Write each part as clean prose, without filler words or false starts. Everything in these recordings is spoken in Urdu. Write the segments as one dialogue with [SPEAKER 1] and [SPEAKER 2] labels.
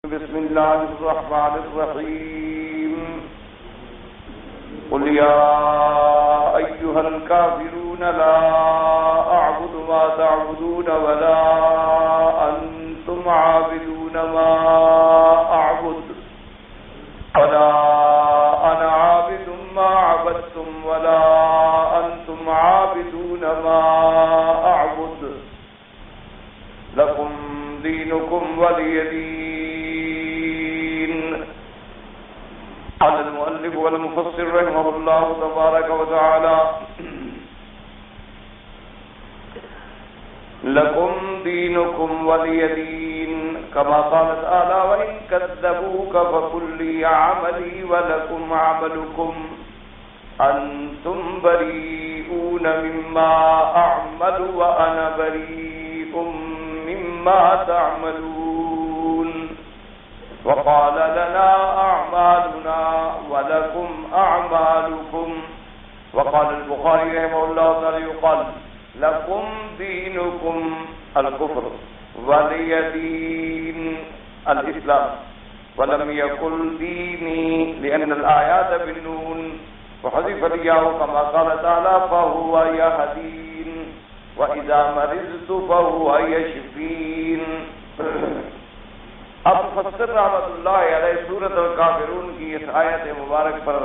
[SPEAKER 1] بسم الله الرحمن الرحيم قل يا أيها الكافرون لا أعبد ما تعبدون ولا أنتم عابدون ما أعبد ولا أنا عابد ما عبدتم ولا أنتم عابدون ما أعبد لكم دينكم ولي دين. قال المؤلف والمفسر رحمه الله تبارك وتعالى: لكم دينكم ولي دين، كما قال تعالى: وإن كذبوك فقل لي عملي ولكم عملكم أنتم بريئون مما أعمل وأنا بريء مما تعملون. وقال: لنا أعمالنا ولكم أعمالكم. وقال البخاري رحمه الله تعالى: يقال: لكم دينكم الكفر ولي دين الإسلام. ولم يقل ديني لأن الآيات بالنون وحذف الياء كما قال تعالى: فهو يهدين وَإِذَا مَرِضْتُ فَهُوَ يَشْفِينِ. اب مفسر رحمۃ اللہ علیہ سورۃ الکافرون کی اس آیت مبارک پر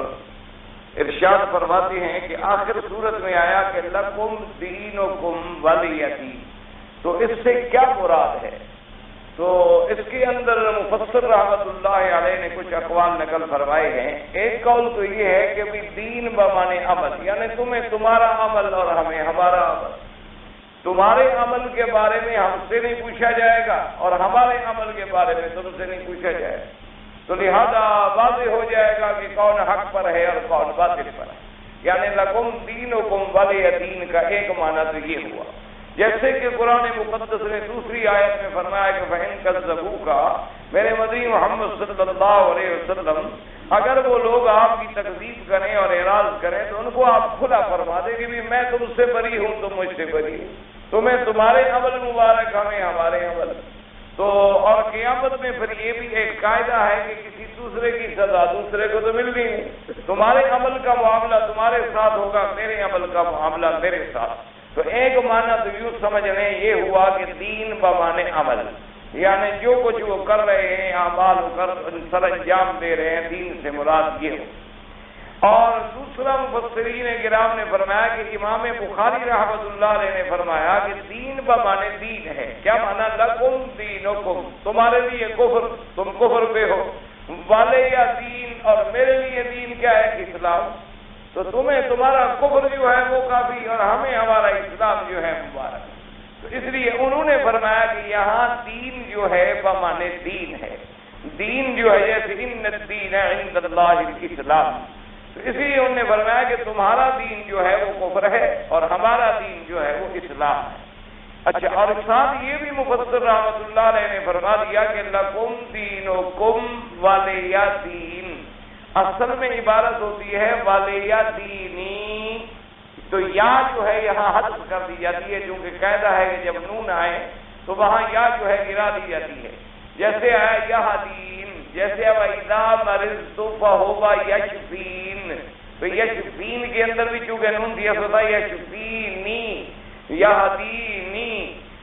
[SPEAKER 1] ارشاد فرماتے ہیں کہ آخر سورت میں آیا کہ لکم دینکم ولی دین، تو اس سے کیا مراد ہے؟ تو اس کے اندر مفسر رحمۃ اللہ علیہ نے کچھ اقوال نقل فرمائے ہیں۔ ایک قول تو یہ ہے کہ بھی دین بمانے عمل، یعنی تمہیں تمہارا عمل اور ہمیں ہمارا عمل۔ تمہارے عمل کے بارے میں ہم سے نہیں پوچھا جائے گا اور ہمارے عمل کے بارے میں تم سے نہیں پوچھا جائے گا، تو لہذا واضح ہو جائے گا کہ کون حق پر ہے اور کون باطل پر ہے۔ یعنی لکم دینکم ولی دین کا ایک معنی تو یہ ہوا، جیسے کہ قرآن مقدس نے دوسری آیت میں فرمایا کہ فَإِن كَذَّبُوكَ، میرے مدعی محمد صلی اللہ علیہ وسلم، اگر وہ لوگ آپ کی تکذیب کریں اور اعراض کریں تو ان کو آپ کھلا فرما دیں کہ میں تم سے بری ہوں، تم مجھ سے بری ہو، تمہیں تمہارے عمل مبارک، ہمیں ہمارے عمل۔ تو اور قیامت میں پھر یہ بھی ایک قاعدہ ہے کہ کسی دوسرے کی سزا دوسرے کو تو ملنی نہیں، تمہارے عمل کا معاملہ تمہارے ساتھ ہوگا، میرے عمل کا معاملہ میرے ساتھ۔ تو ایک معنی تو یوں سمجھ لیں یہ ہوا کہ دین بمانے عمل، یعنی جو کچھ وہ کر رہے ہیں اعمال کر سر انجام دے رہے ہیں، دین سے مراد یہ ہو۔ اور دوسرا مفسرین کرام نے فرمایا کہ امام بخاری رحمۃ اللہ علیہ نے فرمایا کہ دین بمانے دین ہے۔ کیا معنی؟ لکم دینکم، تمہارے لیے کفر، تم کفر پہ ہو، والے یا دین، اور میرے لیے دین کیا ہے؟ اسلام۔ تو تمہیں تمہارا کفر جو ہے وہ کافی اور ہمیں ہمارا اسلام جو ہے مبارک۔ تو اس لیے انہوں نے فرمایا کہ یہاں دین جو ہے بمانے دین ہے، دین جو ہے جیسے ان الدین عند اللہ الاسلام، تو اس لیے انہوں نے فرمایا کہ تمہارا دین جو ہے وہ کفر ہے اور ہمارا دین جو ہے وہ اسلام ہے۔ اچھا، اور ساتھ یہ بھی مفسر رحمۃ اللہ علیہ نے فرما دیا کہ لکم دینکم ولی دین، اصل میں عبارت ہوتی ہے ولی دینی، تو یا جو ہے یہاں حذف کر دی جاتی ہے، چونکہ قاعدہ ہے کہ جب نون آئے تو وہاں یا جو ہے گرا دی جاتی ہے۔ جیسے آیا یہ دین، جیسے وَإِذَا مَرِضْتُ فَهُوَ يَشْفِينِ، تو یشفین کے اندر بھی چونکہ نون دیا ہوتا ہے یشفینی، یہدینی،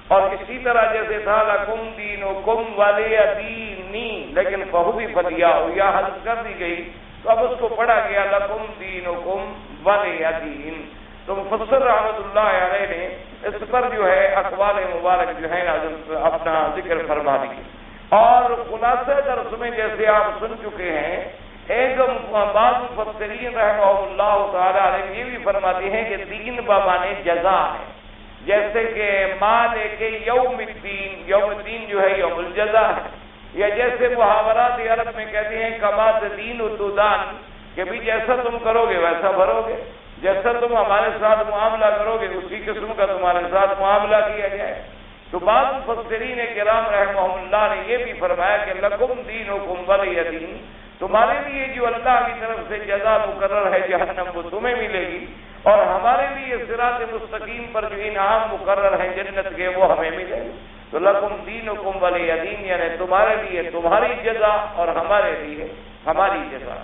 [SPEAKER 1] اور اسی طرح جیسے تھا لکم دینکم ولی دینی، لیکن فہو بھی فدیا ہو یا حذف کر دی گئی، تو اب اس کو پڑھا گیا لکم دینکم ولی دین۔ تو مفسر رحمۃ اللہ علیہ نے اس پر جو ہے اقوال مبارک جو ہے اپنا ذکر فرما دی۔ اور خلاصہ درس میں جیسے آپ سن چکے ہیں، ایک بعض مفسرین رحمہ اللہ تعالی علیہ یہ بھی فرماتے ہیں کہ دین بمانے جزا ہے، جیسے کہ مالک یوم الدین، یوم الدین جو ہے یوم الجزا ہے، یا جیسے محاورات عرب میں کہتے ہیں کما تدین تدان، کہ بھی جیسا تم کرو گے ویسا بھرو گے، جیسا تم ہمارے ساتھ معاملہ کرو گے اسی قسم کا تمہارے ساتھ معاملہ کیا جائے۔ تو بعض مفسرین کرام رحمہ اللہ نے یہ بھی فرمایا کہ لکم دینکم ولی دین، تمہارے لیے جو اللہ کی طرف سے جزا مقرر ہے جہنم وہ تمہیں ملے گی، اور ہمارے لیے صراط مستقیم پر جو انعام مقرر ہے جنت کے وہ ہمیں ملے گی۔ تو لکم دینکم ولی دین، یعنی تمہارے لیے تمہاری جزا اور ہمارے لیے ہماری جزا۔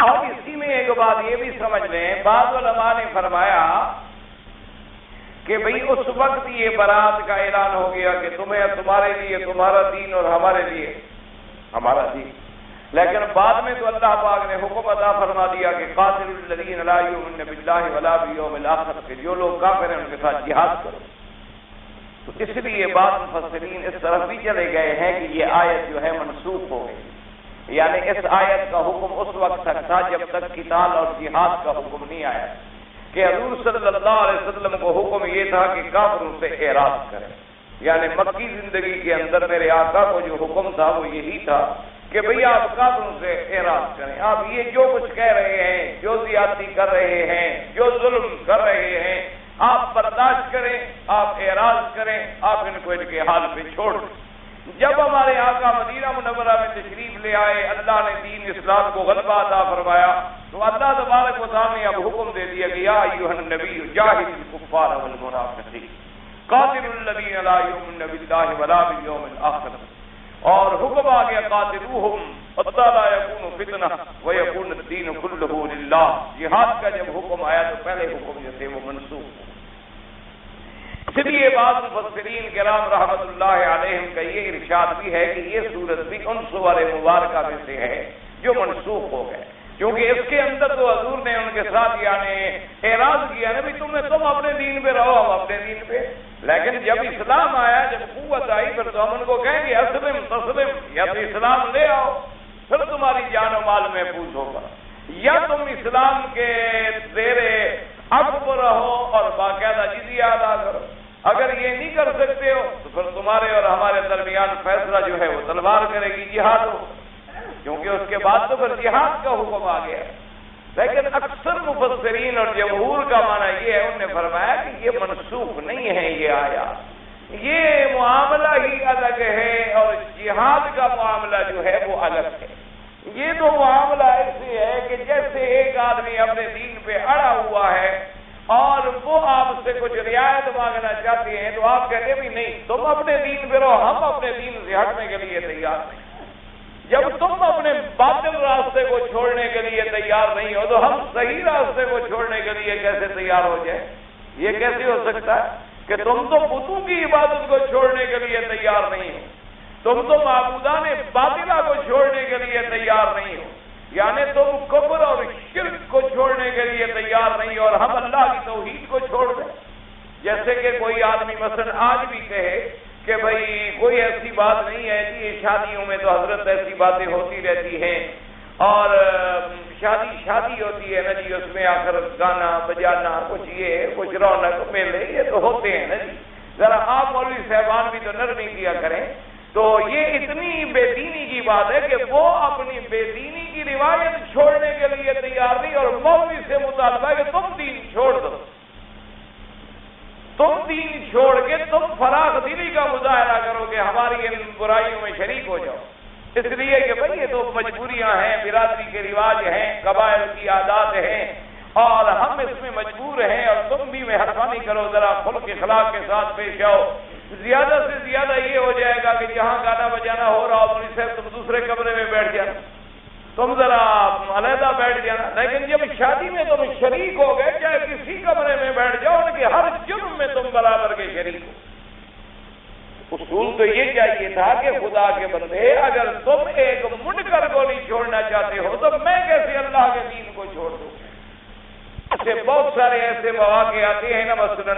[SPEAKER 1] اب اسی میں ایک بات یہ بھی سمجھ لیں، بعض علماء نے فرمایا کہ بھئی اس وقت یہ برات کا اعلان ہو گیا کہ تمہارے لیے تمہارا دین اور ہمارے لیے ہمارا دین، لیکن بعد میں تو اللہ پاک نے حکم عطا فرما دیا کہ قاتل الذین لا یؤمنون باللہ ولا بالیوم الآخر، کہ جو لوگ کافر ہیں ان کے ساتھ جہاد کرو۔ تو اس لیے بعض مفسرین اس طرف بھی چلے گئے ہیں کہ یہ آیت جو ہے منسوخ ہو گئی، یعنی اس آیت کا حکم اس وقت تک تھا جب تک قتال اور جہاد کا حکم نہیں آیا، کہ حضور صلی اللہ علیہ وسلم کو حکم یہ تھا کہ کافروں سے اعراض کریں، یعنی مکی زندگی کے اندر میرے آقا کو جو حکم تھا وہ یہی تھا کہ بھئی آپ کافروں سے اعراض کریں، آپ یہ جو کچھ کہہ رہے ہیں، جو زیادتی کر رہے ہیں، جو ظلم کر رہے ہیں، آپ برداشت کریں، آپ اعراض کریں، آپ ان کو ان کے حال پہ چھوڑ دیں۔ جب ہمارے آقا مدینہ منورہ میں تشریف لے آئے، اللہ نے دین اسلام کو غلبہ عطا فرمایا، تو اللہ تبارک و تعالیٰ نے اب حکم دے دیا کہ یا ایھا النبی جاہد الکفار والمنافقین قاتل الذین لا یؤمنون باللہ ولا بالیوم الآخر، اور حکم آ گیا قاتلوہم حتی لا یکون فتنہ ویکون الدین کلہ للہ۔ جہاد کا جب حکم آیا تو پہلے حکم جو تھے وہ منسوخ ہو۔ اس لیے بعض مفسرین کرام رحمۃ اللہ علیہم کا یہ ارشاد بھی ہے کہ یہ صورت بھی ان سور مبارکہ میں سے ہے جو منسوخ ہو گئے، کیونکہ اس کے اندر تو حضور نے ان کے ساتھ یعنی اعراض کیا نا بھی تم اپنے دین پہ رہو، ہم اپنے دین پہ، لیکن جب اسلام آیا، جب قوت آئی، پھر تو ہم ان کو کہیں گے اسلم تسلم، یا تو اسلام لے آؤ پھر تمہاری جان و مال محفوظ ہوگا، یا تم اسلام کے زیر عقب رہو اور باقاعدہ جزیہ ادا کرو۔ اگر یہ نہیں کر سکتے ہو تو پھر تمہارے اور ہمارے درمیان فیصلہ جو ہے وہ تلوار کرے گی، جہاد ہو، کیونکہ اس کے بعد تو پھر جہاد کا حکم آ گیا۔ لیکن اکثر مفسرین اور جمہور کا معنی یہ ہے، انہوں نے فرمایا کہ یہ منسوخ نہیں ہے، یہ آیا یہ معاملہ ہی الگ ہے اور جہاد کا معاملہ جو ہے وہ الگ ہے۔ یہ تو معاملہ ایسے ہے کہ جیسے ایک آدمی اپنے دین پہ اڑا ہوا ہے اور وہ آپ سے کچھ رعایت مانگنا چاہتے ہیں تو آپ کہتے ہیں بھی نہیں، تم اپنے دین پہ رہو، ہم اپنے دین سے ہٹنے کے لیے تیار نہیں۔ جب تم اپنے باطل راستے کو چھوڑنے کے لیے تیار نہیں ہو تو ہم صحیح راستے کو چھوڑنے کے لیے کیسے تیار ہو جائے؟ یہ کیسے ہو سکتا ہے کہ تم تو بتوں کی عبادت کو چھوڑنے کے لیے تیار نہیں ہو، تم تو معبودان باطلہ کو چھوڑنے کے لیے تیار نہیں ہو، یعنی تم کفر اور شرک کو چھوڑنے کے لیے تیار نہیں، اور ہم اللہ کی توحید کو چھوڑ دیں۔ جیسے کہ کوئی آدمی مثلا آج بھی کہے کہ بھئی کوئی ایسی بات نہیں ہے جی، شادیوں میں تو حضرت ایسی باتیں ہوتی رہتی ہیں، اور شادی ہوتی ہے نا جی، اس میں آخر گانا بجانا، کچھ یہ کچھ رونق میلے یہ تو ہوتے ہیں نا جی، ذرا آپ مولوی صاحبان بھی تو نرمی کیا کریں۔ تو یہ اتنی بے دینی کی بات ہے کہ وہ اپنی بے دینی کی روایت چھوڑنے کے لیے تیار نہیں، اور مولوی سے مطالبہ ہے کہ تم دین چھوڑ دو، تم دین چھوڑ کے تم فراخ دلی کا مظاہرہ کرو کہ ہماری ان برائیوں میں شریک ہو جاؤ، اس لیے کہ بھئی یہ تو مجبوریاں ہیں، برادری کے رواج ہیں، قبائل کی عادات ہیں، اور ہم اس میں مجبور ہیں، اور تم بھی مہربانی کرو ذرا خلق اخلاق کے ساتھ پیش آؤ۔ زیادہ سے زیادہ یہ ہو جائے گا کہ جہاں گانا بجانا ہو رہا ہو مولوی صاحب تم دوسرے کمرے میں بیٹھ جانا، تم ذرا علیحدہ بیٹھ جانا، لیکن جب شادی میں تم شریک ہو گئے چاہے کسی کمرے میں بیٹھ جاؤ، ان کے ہر جرم میں تم برابر کے شریک ہو۔ اصول تو یہ چاہیے تھا کہ خدا کے بندے اگر تم ایک منکر کو نہیں چھوڑنا چاہتے ہو تو میں کیسے اللہ کے دین کو چھوڑ دوں؟ ایسے بہت سارے ایسے مواقع آتے ہیں نا، مثلا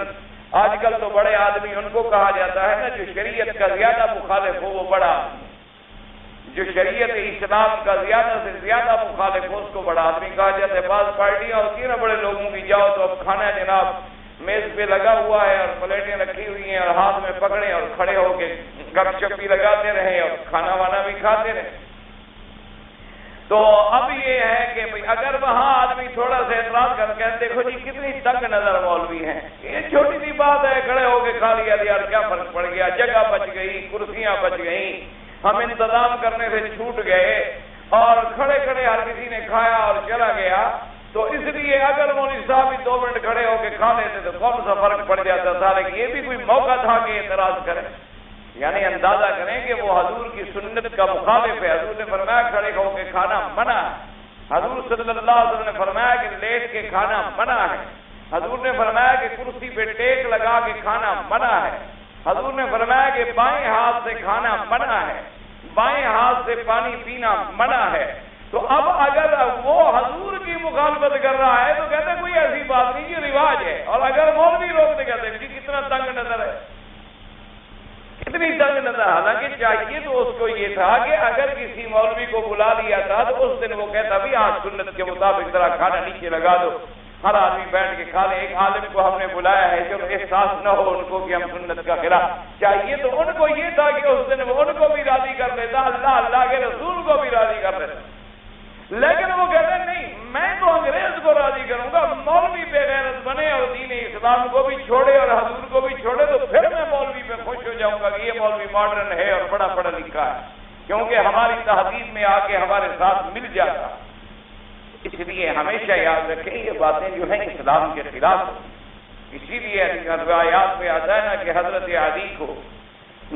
[SPEAKER 1] آج کل تو بڑے آدمی ان کو کہا جاتا ہے نا جو شریعت کا زیادہ مخالف ہو وہ بڑا آدمی، جو شریعت اسلام کا زیادہ سے زیادہ مخالف ہو اس کو بڑا آدمی کہا جاتا ہے۔ بعض پارٹیاں ہوتی ہیں نا بڑے لوگوں کی، جاؤ تو اب کھانا جناب میز پہ لگا ہوا ہے اور پلیٹیں رکھی ہوئی ہیں اور ہاتھ میں پکڑے اور کھڑے ہو کے گپ شپ بھی لگاتے رہیں اور کھانا وانا بھی کھاتے رہیں۔ تو اب یہ ہے کہ اگر وہاں آدمی تھوڑا سا اعتراض کر کے دیکھو جی کتنی تنگ نظر مولوی ہیں، یہ چھوٹی سی بات ہے، کھڑے ہو کے کھا لیا یار کیا فرق پڑ گیا، جگہ بچ گئی، کرسیاں بچ گئیں، ہم انتظام کرنے سے چھوٹ گئے، اور کھڑے کھڑے ہر کسی نے کھایا اور چلا گیا، تو اس لیے اگر مولوی صاحب بھی 2 منٹ کھڑے ہو کے کھا لیتے تو کون سا فرق پڑ جاتا تھا، لیکن یہ بھی کوئی موقع تھا کہ اعتراض کریں، یعنی اندازہ کریں کہ وہ حضور کی سنت کا مخالف ہے۔ حضور نے فرمایا کھڑے ہو کے کھانا منع ہے، حضور صلی اللہ علیہ وسلم نے فرمایا کہ لیٹ کے کھانا منع ہے، حضور نے فرمایا کہ کرسی پہ ٹیک لگا کے کھانا منع ہے، حضور نے فرمایا کہ بائیں ہاتھ سے کھانا منع ہے، بائیں ہاتھ سے پانی پینا منع ہے۔ تو اب اگر وہ حضور کی مخالفت کر رہا ہے تو کہتے ہیں کوئی ایسی بات نہیں، یہ رواج ہے، اور اگر مولوی روکتے کہتے ہیں کتنا تنگ نظر ہے، کتنی تنگ نظر۔ حالانکہ چاہیے تو اس کو یہ تھا کہ اگر کسی مولوی کو بلا لیا تھا تو اس دن وہ کہتا بھی آج سنت کے مطابق ذرا کھانا نیچے لگا دو، ہر آدمی بیٹھ کے کھا لے۔ ایک عالم کو ہم نے بلایا ہے جو احساس نہ ہو ان کو کہ ہم سنت کا خلاف، چاہیے تو ان کو یہ تھا کہ اس دن وہ ان کو بھی راضی کر لیتا، اللہ کے رسول کو بھی راضی کر لیتا، لیکن وہ کہتے ہیں نہیں، میں تو انگریز کو راضی کروں گا، مولوی بے غیرت بنے اور دین اسلام کو بھی چھوڑے اور حضور کو بھی چھوڑے تو پھر میں مولوی پہ خوش ہو جاؤں گا کہ یہ مولوی ماڈرن ہے اور بڑا پڑھا لکھا ہے، کیونکہ ہماری تہذیب میں آ کے ہمارے ساتھ مل جاتا۔ اس لیے ہمیشہ یاد رکھیں یہ باتیں جو ہیں اسلام کے خلاف، اسی لیے روایات میں آتا ہے نا کہ حضرت علی کو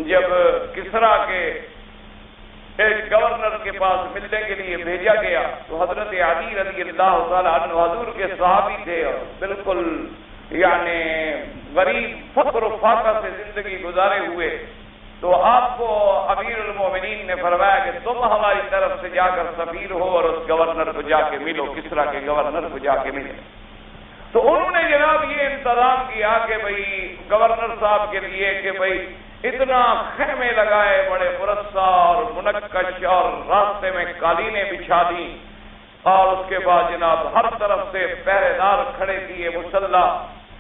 [SPEAKER 1] جب کسریٰ کے ایک گورنر کے پاس ملنے کے لیے بھیجا گیا تو حضرت علی رضی اللہ تعالیٰ عنہ حضور کے صحابی تھے اور بالکل یعنی غریب فقر و فاقہ سے زندگی گزارے ہوئے، تو آپ کو امیر المومنین نے فرمایا کہ تم ہماری طرف سے جا کر سفیر ہو اور اس گورنر کو جا کے ملو، کسریٰ کے گورنر کو جا کے ملے۔ تو انہوں نے جناب یہ انتظام کیا کہ بھئی گورنر صاحب کے لیے کہ بھئی اتنا خیمے لگائے بڑے مرصع اور منقش اور راستے میں قالینیں بچھا دیں، اور اس کے بعد جناب ہر طرف سے پہرے دار کھڑے کیے مسلح،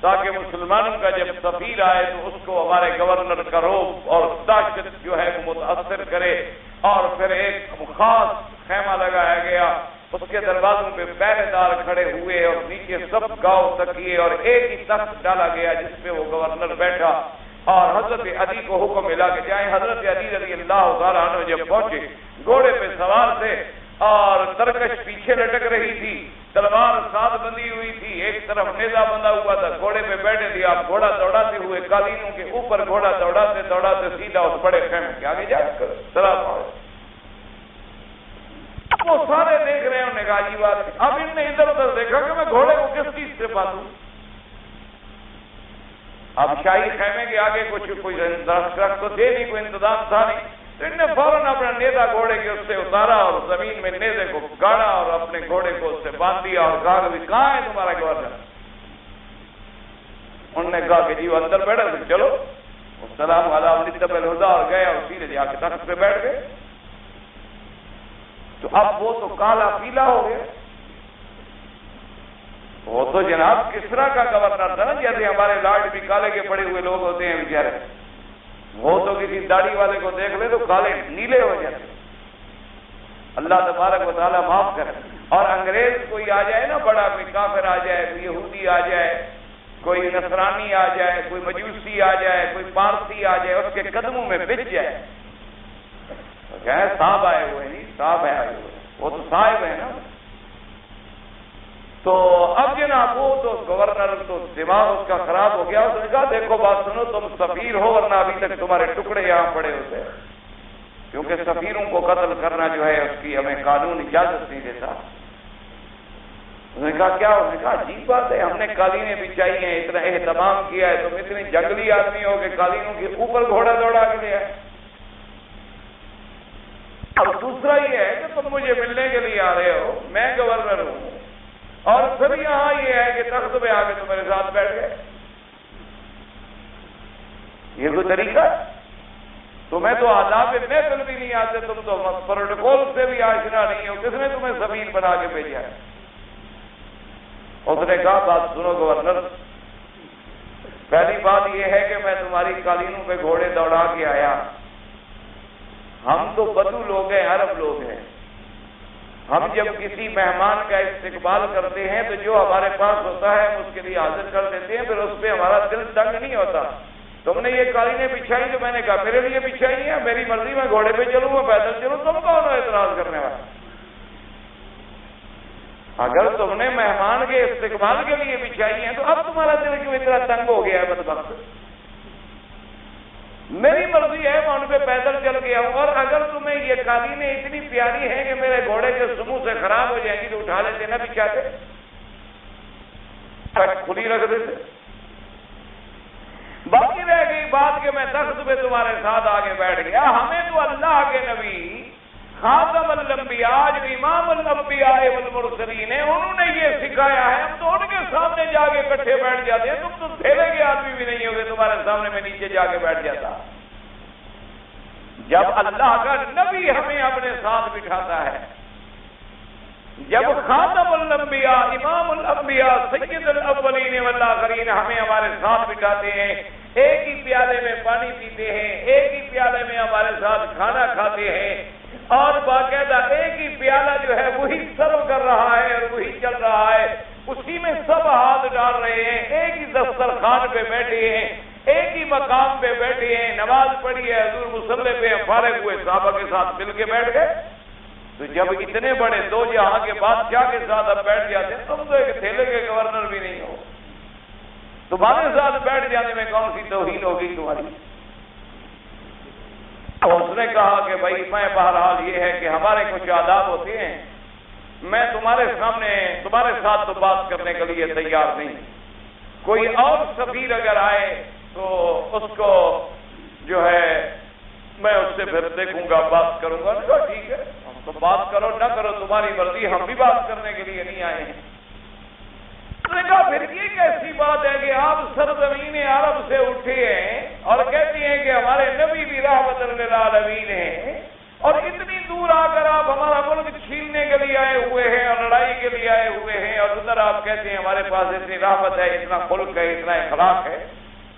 [SPEAKER 1] تاکہ مسلمانوں کا جب سفیر آئے تو اس کو ہمارے گورنر کا رعب اور دہشت جو ہے وہ متاثر کرے۔ اور پھر ایک خاص خیمہ لگایا گیا، اس کے دروازوں پہ پہرے دار کھڑے ہوئے اور نیچے سب گاؤں تکیے اور ایک ہی تخت ڈالا گیا جس پہ وہ گورنر بیٹھا، اور حضرت علی کو حکم ملا کہ جائیں۔ حضرت علی رضی اللہ تعالیٰ عنہ جب پہنچے گھوڑے پہ سوار تھے اور ترکش پیچھے لٹک رہی تھی، تلوار ساتھ بندھی ہوئی تھی، ایک طرف نیزہ بندھا ہوا تھا، گھوڑے پہ بیٹھے تھے آپ، گھوڑا دوڑاتے ہوئے قالینوں کے اوپر گھوڑا دوڑاتے دوڑاتے سیدھا اس بڑے خیمے کے آگے جا کر سلام علیکم۔ وہ سارے دیکھ رہے ہیں، انہوں نے کہا جی بات ہے۔ اب ان نے ادھر ادھر دیکھا کہ میں گھوڑے کو کس چیز سے باندھوں۔ اب شاہی خیمے کے آگے کوئی درخت تو تھے نہیں، کوئی انتظام تھا نہیں، تو ان نے فوراً اپنا نیزہ گھوڑے کے اس سے اتارا اور زمین میں نیزے کو گاڑا اور اپنے گھوڑے کو اس سے باندھ دیا اور کہا کہ کہاں ہے تمہارا گورنر؟ انہوں نے کہا کہ جی وہ اندر بیٹھا تھا، چلو السلام علیکم الہدا، اور گئے اور سیدھے جا کے تخت پہ بیٹھ گئے۔ تو اب وہ تو کالا پیلا ہو گیا، وہ تو جناب کسریٰ کا گورنر تھا نا، جیسے ہمارے لارڈ بھی کالے کے پڑے ہوئے لوگ ہوتے ہیں بیچارے، وہ تو کسی داڑھی والے کو دیکھ لے تو کالے نیلے ہو جاتے۔ اللہ تبارک و تعالیٰ معاف کرے۔ اور انگریز کوئی آ جائے نا، بڑا کوئی کافر آ جائے، کوئی یہودی آ جائے، کوئی نصرانی آ جائے، کوئی مجوسی آ جائے، کوئی پارسی آ جائے، اس کے قدموں میں بچ جائے، کہے صاحب آئے ہوئے نہیں، صاحب آئے ہوئے، وہ تو صاحب ہے نا۔ تو اب جناب وہ تو گورنر تو دماغ اس کا خراب ہو گیا، اس نے کہا دیکھو بات سنو، تم سفیر ہو ورنہ ابھی تک تمہارے ٹکڑے یہاں پڑے ہوتے ہیں، کیونکہ سفیروں کو قتل کرنا جو ہے اس کی ہمیں قانون اجازت نہیں دیتا۔ اس نے کہا کیا؟ اس نے کہا عجیب بات ہے، ہم نے قالینیں بچھائی ہیں، اتنا اہتمام کیا ہے، تم اتنے جنگلی آدمی ہو کہ قالینوں کے اوپر گھوڑا دوڑا کے لیا ہے۔ اور دوسرا یہ ہے کہ تم مجھے ملنے کے لیے آ رہے ہو، میں گورنر ہوں، اور پھر یہاں یہ ہے کہ تخت پہ آ کے تم میرے ساتھ بیٹھ گئے، یہ کوئی طریقہ؟ تمہیں تو آداب محفل بھی نہیں آتے، تم تو پروٹوکول سے بھی آشنا نہیں ہو، کس نے تمہیں سفیر بنا کے بھیجا ہے؟ اس نے کہا بات سنو گورنر، پہلی بات یہ ہے کہ میں تمہاری قالینوں پہ گھوڑے دوڑا کے آیا، ہم تو بدو لوگ ہیں، عرب لوگ ہیں، ہم جب کسی مہمان کا استقبال کرتے ہیں تو جو ہمارے پاس ہوتا ہے ہم اس کے لیے حاضر کر دیتے ہیں، پھر اس پہ ہمارا دل تنگ نہیں ہوتا۔ تم نے یہ قالینیں بچھائی تو میں نے کہا میرے لیے بچھائی ہیں، میری مرضی، میں گھوڑے پہ چلوں، میں پیدل چلوں، تم کون ہو اعتراض کرنے والا؟ اگر تم نے مہمان کے استقبال کے لیے بچھائی ہیں تو اب تمہارا دل کیوں اتنا تنگ ہو گیا ہے بدبخت؟ میری مرضی ہے میں ان پہ پیدل چل گیا ہوں، اور اگر تمہیں یہ قالینیں اتنی پیاری ہیں کہ میرے گھوڑے کے سمو سے خراب ہو جائیں گی تو اٹھا لیتے نہ بچھاتے، کھلی رکھ دیتے۔ باقی رہ گئی بات کہ میں تخت پہ تمہارے ساتھ آگے بیٹھ گیا، ہمیں تو اللہ کے نبی خاتم الانبیاء جو امام الانبیاء والمرسلین ہیں انہوں نے یہ سکھایا ہے، ہم تو ان کے سامنے جا کے اکٹھے بیٹھ جاتے ہیں، تم تو تھیلے کے آدمی بھی نہیں ہوگے تمہارے سامنے میں نیچے جا کے بیٹھ جاتا۔ جب اللہ کا نبی ہمیں اپنے ساتھ بٹھاتا ہے، جب خاتم الانبیاء امام الانبیاء سید الاولین والآخرین ہمیں ہمارے ساتھ بٹھاتے ہیں، ایک ہی پیالے میں پانی پیتے ہیں، ایک ہی پیالے میں ہمارے ساتھ کھانا کھاتے ہیں، اور باقاعدہ ایک ہی پیالہ جو ہے وہی سرو کر رہا ہے اور وہی چل رہا ہے، اسی میں سب ہاتھ ڈال رہے ہیں، ایک ہی دسترخوان پہ بیٹھے ہیں، ایک ہی مقام پہ بیٹھے ہیں، نماز پڑھی ہے، حضور مصلی پہ فارغ ہوئے صحابہ کے ساتھ مل کے بیٹھ گئے، تو جب اتنے بڑے دو جہاں کے بادشاہ کے ساتھ اب بیٹھ جاتے ہیں، تم تو ایک تھیلے کے گورنر بھی نہیں ہو، تمہارے ساتھ بیٹھ جانے میں کون سی توہین ہوگی تمہاری؟ اس نے کہا کہ بھائی میں بہرحال یہ ہے کہ ہمارے کچھ آداب ہوتے ہیں، میں تمہارے سامنے تمہارے ساتھ تو بات کرنے کے لیے تیار نہیں، کوئی اور سفیر اگر آئے تو اس کو جو ہے میں اس سے پھر دیکھوں گا، بات کروں گا۔ تو ٹھیک ہے، ہم تو بات کرو نہ کرو تمہاری مرضی، ہم بھی بات کرنے کے لیے نہیں آئے ہیں۔ اس نے کہا پھر یہ کیسی بات ہے کہ آپ سرزمین عرب سے اٹھے ہیں اور کہتی ہیں کہ ہمارے نبی بھی رحمت للعالمین ہیں، اور اتنی دور آ کر آپ ہمارا ملک چھیننے کے لیے آئے ہوئے ہیں اور لڑائی کے لیے آئے ہوئے ہیں، اور ادھر آپ کہتے ہیں ہمارے پاس اتنی رحمت ہے، اتنا خلق ہے، اتنا اخلاق ہے۔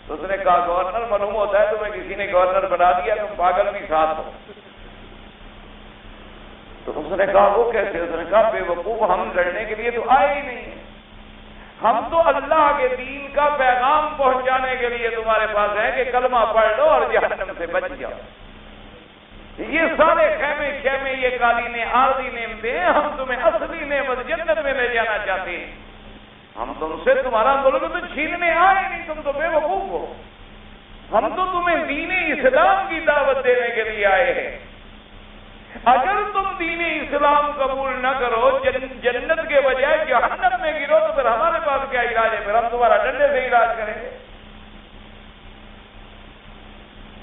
[SPEAKER 1] تو اس نے کہا گورنر معلوم ہوتا ہے تمہیں کسی نے گورنر بنا دیا، تم پاگل بھی ساتھ ہو۔ تو اس نے کہا وہ کیسے؟ اس نے کہا بے وقوف، ہم لڑنے کے لیے تو آئے ہی نہیں ہیں، ہم تو اللہ کے دین کا پیغام پہنچانے کے لیے تمہارے پاس ہیں کہ کلمہ پڑھ لو اور جہنم سے بچ جاؤ۔ یہ سارے خیمے خیمے یہ قالینیں عارضی نعمتیں ہیں، ہم تمہیں اصلی نعمت جنت میں لے جانا چاہتے ہیں، ہم تم سے تمہارا ملک تو چھیننے آئے نہیں، تم تو بے وقوف ہو، ہم تو تمہیں دین اسلام کی دعوت دینے کے لیے آئے ہیں، اگر تم دین اسلام قبول نہ کرو، جنت کے بجائے جہنم میں گرو، تو پھر ہمارے پاس کیا علاج ہے؟ پھر ہم تمہارا ڈنڈے سے علاج کریں گے۔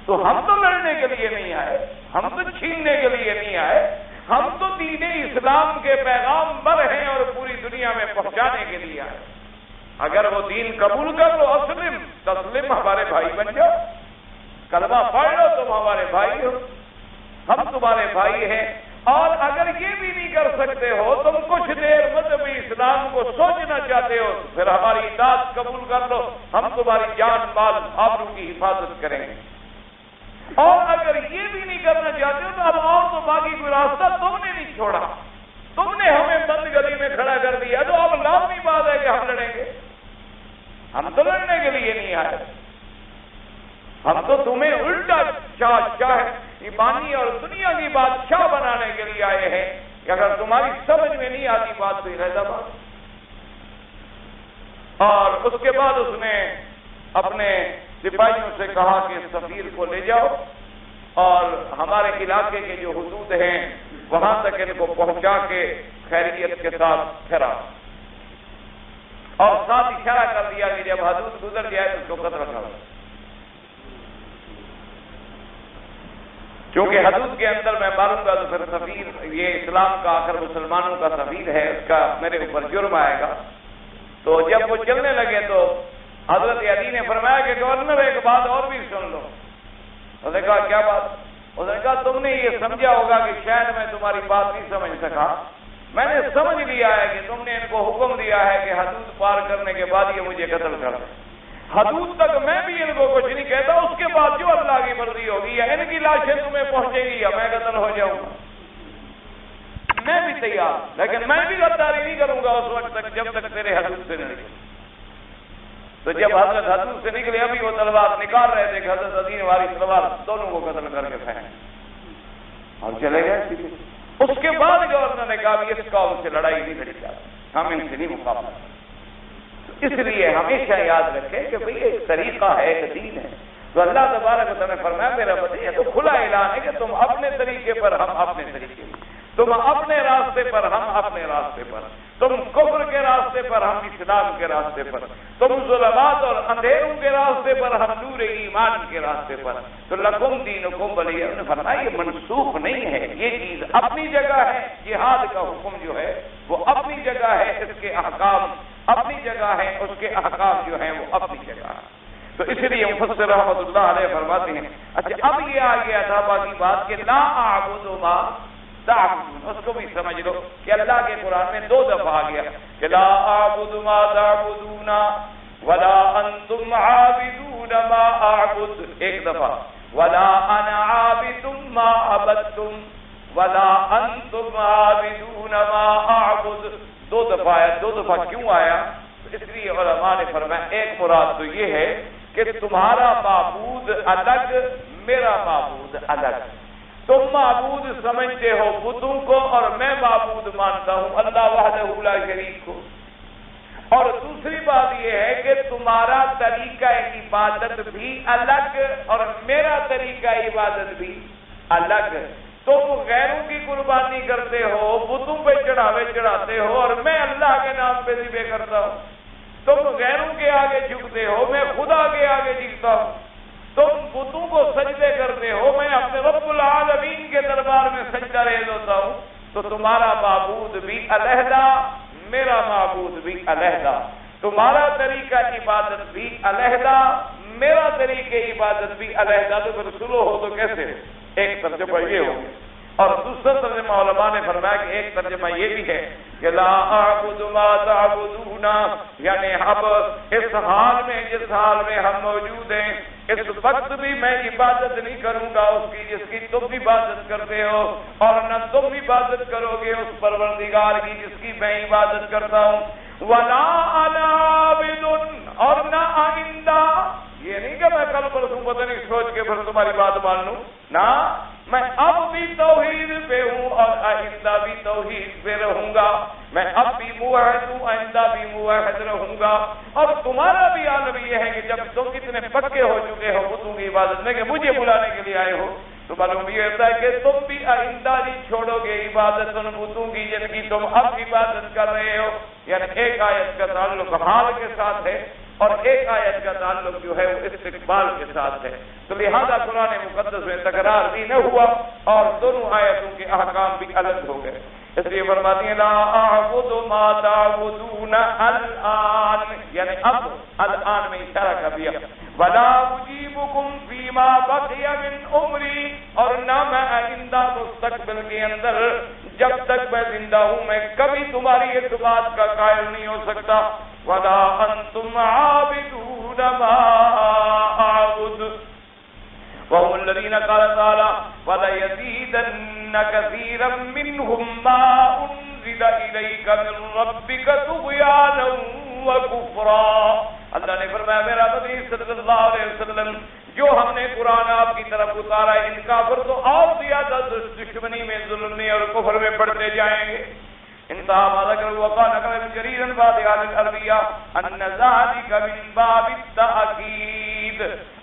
[SPEAKER 1] تو ہم تو لڑنے کے لیے نہیں آئے، ہم تو چھیننے کے لیے نہیں آئے، ہم تو دین اسلام کے پیغام بر ہیں اور پوری دنیا میں پہنچانے کے لیے آئے۔ اگر وہ دین قبول کر لو، اسلم تسلم، ہمارے بھائی بن جاؤ، کلمہ پڑھ لو، تم ہمارے بھائی ہو، ہم تمہارے بھائی ہیں۔ اور اگر یہ بھی نہیں کر سکتے ہو، تم کچھ دیر مذہبی اسلام کو سوچنا چاہتے ہو، پھر ہماری اطاعت قبول کر لو، ہم تمہاری جان مال آبرو کی حفاظت کریں گے۔ اور اگر یہ بھی نہیں کرنا چاہتے ہو تو اب اور تو باقی کوئی راستہ تم نے نہیں چھوڑا، تم نے ہمیں بند گلی میں کھڑا کر دیا، تو اب لازمی بات ہے کہ ہم لڑیں گے، ہم تو لڑنے کے لیے نہیں آئے، ہم تو تمہیں الٹا چاہے ایمانی اور دنیا کی بادشاہ بنانے کے لیے آئے ہیں کہ اگر تمہاری سمجھ میں نہیں آتی بات تو رہتا بات۔ اور اس کے بعد اس نے اپنے سپاہیوں سے کہا کہ سفیر کو لے جاؤ اور ہمارے علاقے کے جو حدود ہیں وہاں تک ان کو پہنچا کے خیریت کے ساتھ پھرا، اور ساتھ اشارہ کر دیا کہ جب حدود گزر جائے تو اس کو قتل کرو، کیونکہ حدود کے اندر میں ماروں گا تو پھر سفیر، یہ اسلام کا آخر مسلمانوں کا سفیر ہے، اس کا میرے اوپر جرم آئے گا۔ تو جب وہ چلنے لگے تو حضرت علی نے فرمایا کہ گورنر ایک بات اور بھی سن لو۔ اس نے کہا کیا بات؟ اس نے کہا تم نے یہ سمجھا ہوگا کہ شاید میں تمہاری بات نہیں سمجھ سکا، میں نے سمجھ لیا ہے کہ تم نے ان کو حکم دیا ہے کہ حدود پار کرنے کے بعد یہ مجھے قتل کر دیں، حدود تک میں بھی ان کو کچھ نہیں کہتا، اس کے بعد جو اللہ کی مرضی ہوگی، یا ان کی لاشیں تمہیں پہنچے گی یا میں قتل ہو جاؤں گا، میں بھی تیار، لیکن میں بھی غداری نہیں کروں گا اس وقت تک جب تک تیرے حدود سے نہ نکلے۔ تو جب حضرت حدود سے نکلے، ابھی وہ تلوار نکال رہے تھے کہ حضرت علی والی تلوار دونوں کو قتل کر کے پھینک اور چلے گئے۔ اس کے بعد گورنر نے کہا اس قوم سے لڑائی نہیں لڑی جاتی، ہم ان سے نہیں مقابلہ کرتے۔ اس لیے ہمیشہ یاد رکھیں کہ بھئی ایک طریقہ ہے، ایک دین ہے۔ تو اللہ تبارک و تعالیٰ نے فرمایا میرا بندے یہ تو کھلا اعلان ہے کہ تم اپنے طریقے پر، ہم اپنے طریقے پر، تم اپنے راستے پر، ہم اپنے راستے پر، تم کفر کے راستے پر، ہم اسلام کے راستے پر، تم ظلمات اور اندھیروں کے راستے پر، ہم نور ایمان کے راستے پر۔ تو لکم دینکم ولی، انہوں نے فرمایا یہ منسوخ نہیں ہے، یہ چیز اپنی جگہ ہے۔ جہاد کا حکم جو ہے وہ اپنی جگہ ہے، اس کے احکام اپنی جگہ ہے، اس کے احکام جو ہیں وہ اپنی جگہ ہے۔ تو اس لیے مفسر رحمۃ اللہ علیہ فرماتے ہیں اچھا اب یہ آ گیا تھا باقی بات کہ لا اعبد ما تعبدون، اس کو بھی سمجھ لو کہ اللہ کے قرآن میں 2 دفعہ آ گیا کہ لا اعبد ما تعبدون ولا انتم عابدون ما اعبد، ایک دفعہ ولا انا عابد ما عبدتم ولا انتم عابدون ما اعبد، 2 دفعہ آیا۔ 2 دفعہ کیوں آیا؟ اس لیے علماء نے فرمایا ایک مراد تو یہ ہے کہ تمہارا معبود الگ، میرا معبود الگ۔ تم معبود سمجھتے ہو بتوں کو اور میں معبود مانتا ہوں اللہ وحدہ لا شریک کو۔ اور دوسری بات یہ ہے کہ تمہارا طریقہ عبادت بھی الگ اور میرا طریقہ عبادت بھی الگ۔ تم غیروں کی قربانی کرتے ہو، بتوں پہ چڑھاوے چڑھاتے ہو، اور میں اللہ کے نام پہ ذبح کرتا ہوں۔ تم غیروں کے آگے جھکتے ہو، میں خدا کے آگے جھکتا ہوں۔ تم بتوں کو سجدے کرتے ہو، میں اپنے رب العالمین کے دربار میں سجدہ ریز ہوتا ہوں۔ تو تمہارا معبود بھی علیحدہ، میرا معبود بھی علیحدہ، تمہارا طریقہ عبادت بھی علیحدہ، میرا طریقہ عبادت بھی علیحدہ۔ تو پھر سلو ہو تو کیسے؟ ایک ترجمہ یہ ہو، اور دوسرا ترجمہ علماء نے فرمایا کہ ایک ترجمہ یہ بھی ہے کہ لا اعبد ما تعبدون، یعنی اب اس حال میں جس حال میں ہم موجود ہیں اس وقت بھی میں عبادت نہیں کروں گا اس کی جس کی تم عبادت کرتے ہو، اور نہ تم عبادت کرو گے اس پروردگار کی جس کی میں عبادت کرتا ہوں۔ ولا انا عابد، اور نہ آئندہ، یہ نہیں کہ میں کل پرسوں پتہ نہیں سوچ کے پھر تمہاری بات مان لوں، نہ میں اب بھی توحید پہ ہوں اور آئندہ بھی توحید پہ رہوں گا۔ میں اب بھی موحد ہوں، آئندہ بھی موحد رہوں گا۔ اور تمہارا بھی عالم یہ ہے کہ جب تم کتنے پکے ہو چکے ہو بتوں کی عبادت میں کہ مجھے بلانے کے لیے آئے ہو، تو معلوم یہ ہوتا ہے کہ تم بھی آئندہ نہیں چھوڑو گے عبادت ان بتوں کی جن کی تم اب عبادت کر رہے ہو۔ یعنی ایک آیت کا تعلق حال کے ساتھ ہے اور ایک آیت کا تعلق جو ہے وہ استقبال کے ساتھ ہے۔ تو لہذا قرآن مقدس میں تکرار بھی نہ ہوا اور دونوں آیتوں کے احکام بھی الگ ہو گئے۔ اس لیے فرماتی ہیں لا اعبد ما تعبدون الان، یعنی اب الان میں اشارہ کر دیا، ولا اجیبکم فیما بقی من عمری، اور نہ میں آئندہ مستقبل کے اندر جب تک میں زندہ ہوں میں کبھی تمہاری اس بات کا قائل نہیں ہو سکتا۔ ولا انتم عابدون ما اعبد وهم الذين قال تعالى وليزيدن كثيرا منهم ما انزل اليك من ربك طغيانا وكفرا۔ اللہ نے فرمایا میرا نبی صلی اللہ علیہ وسلم جو ہم نے قرآن آپ کی طرف اتارا ہے ان کافر تو اور زیادہ دشمنی میں، ظلم اور کفر میں بڑھتے جائیں گے۔ انتہا ما ذکر وقال نقل جريرا فاتحا العربیہ ان ذلك من باب التأکید۔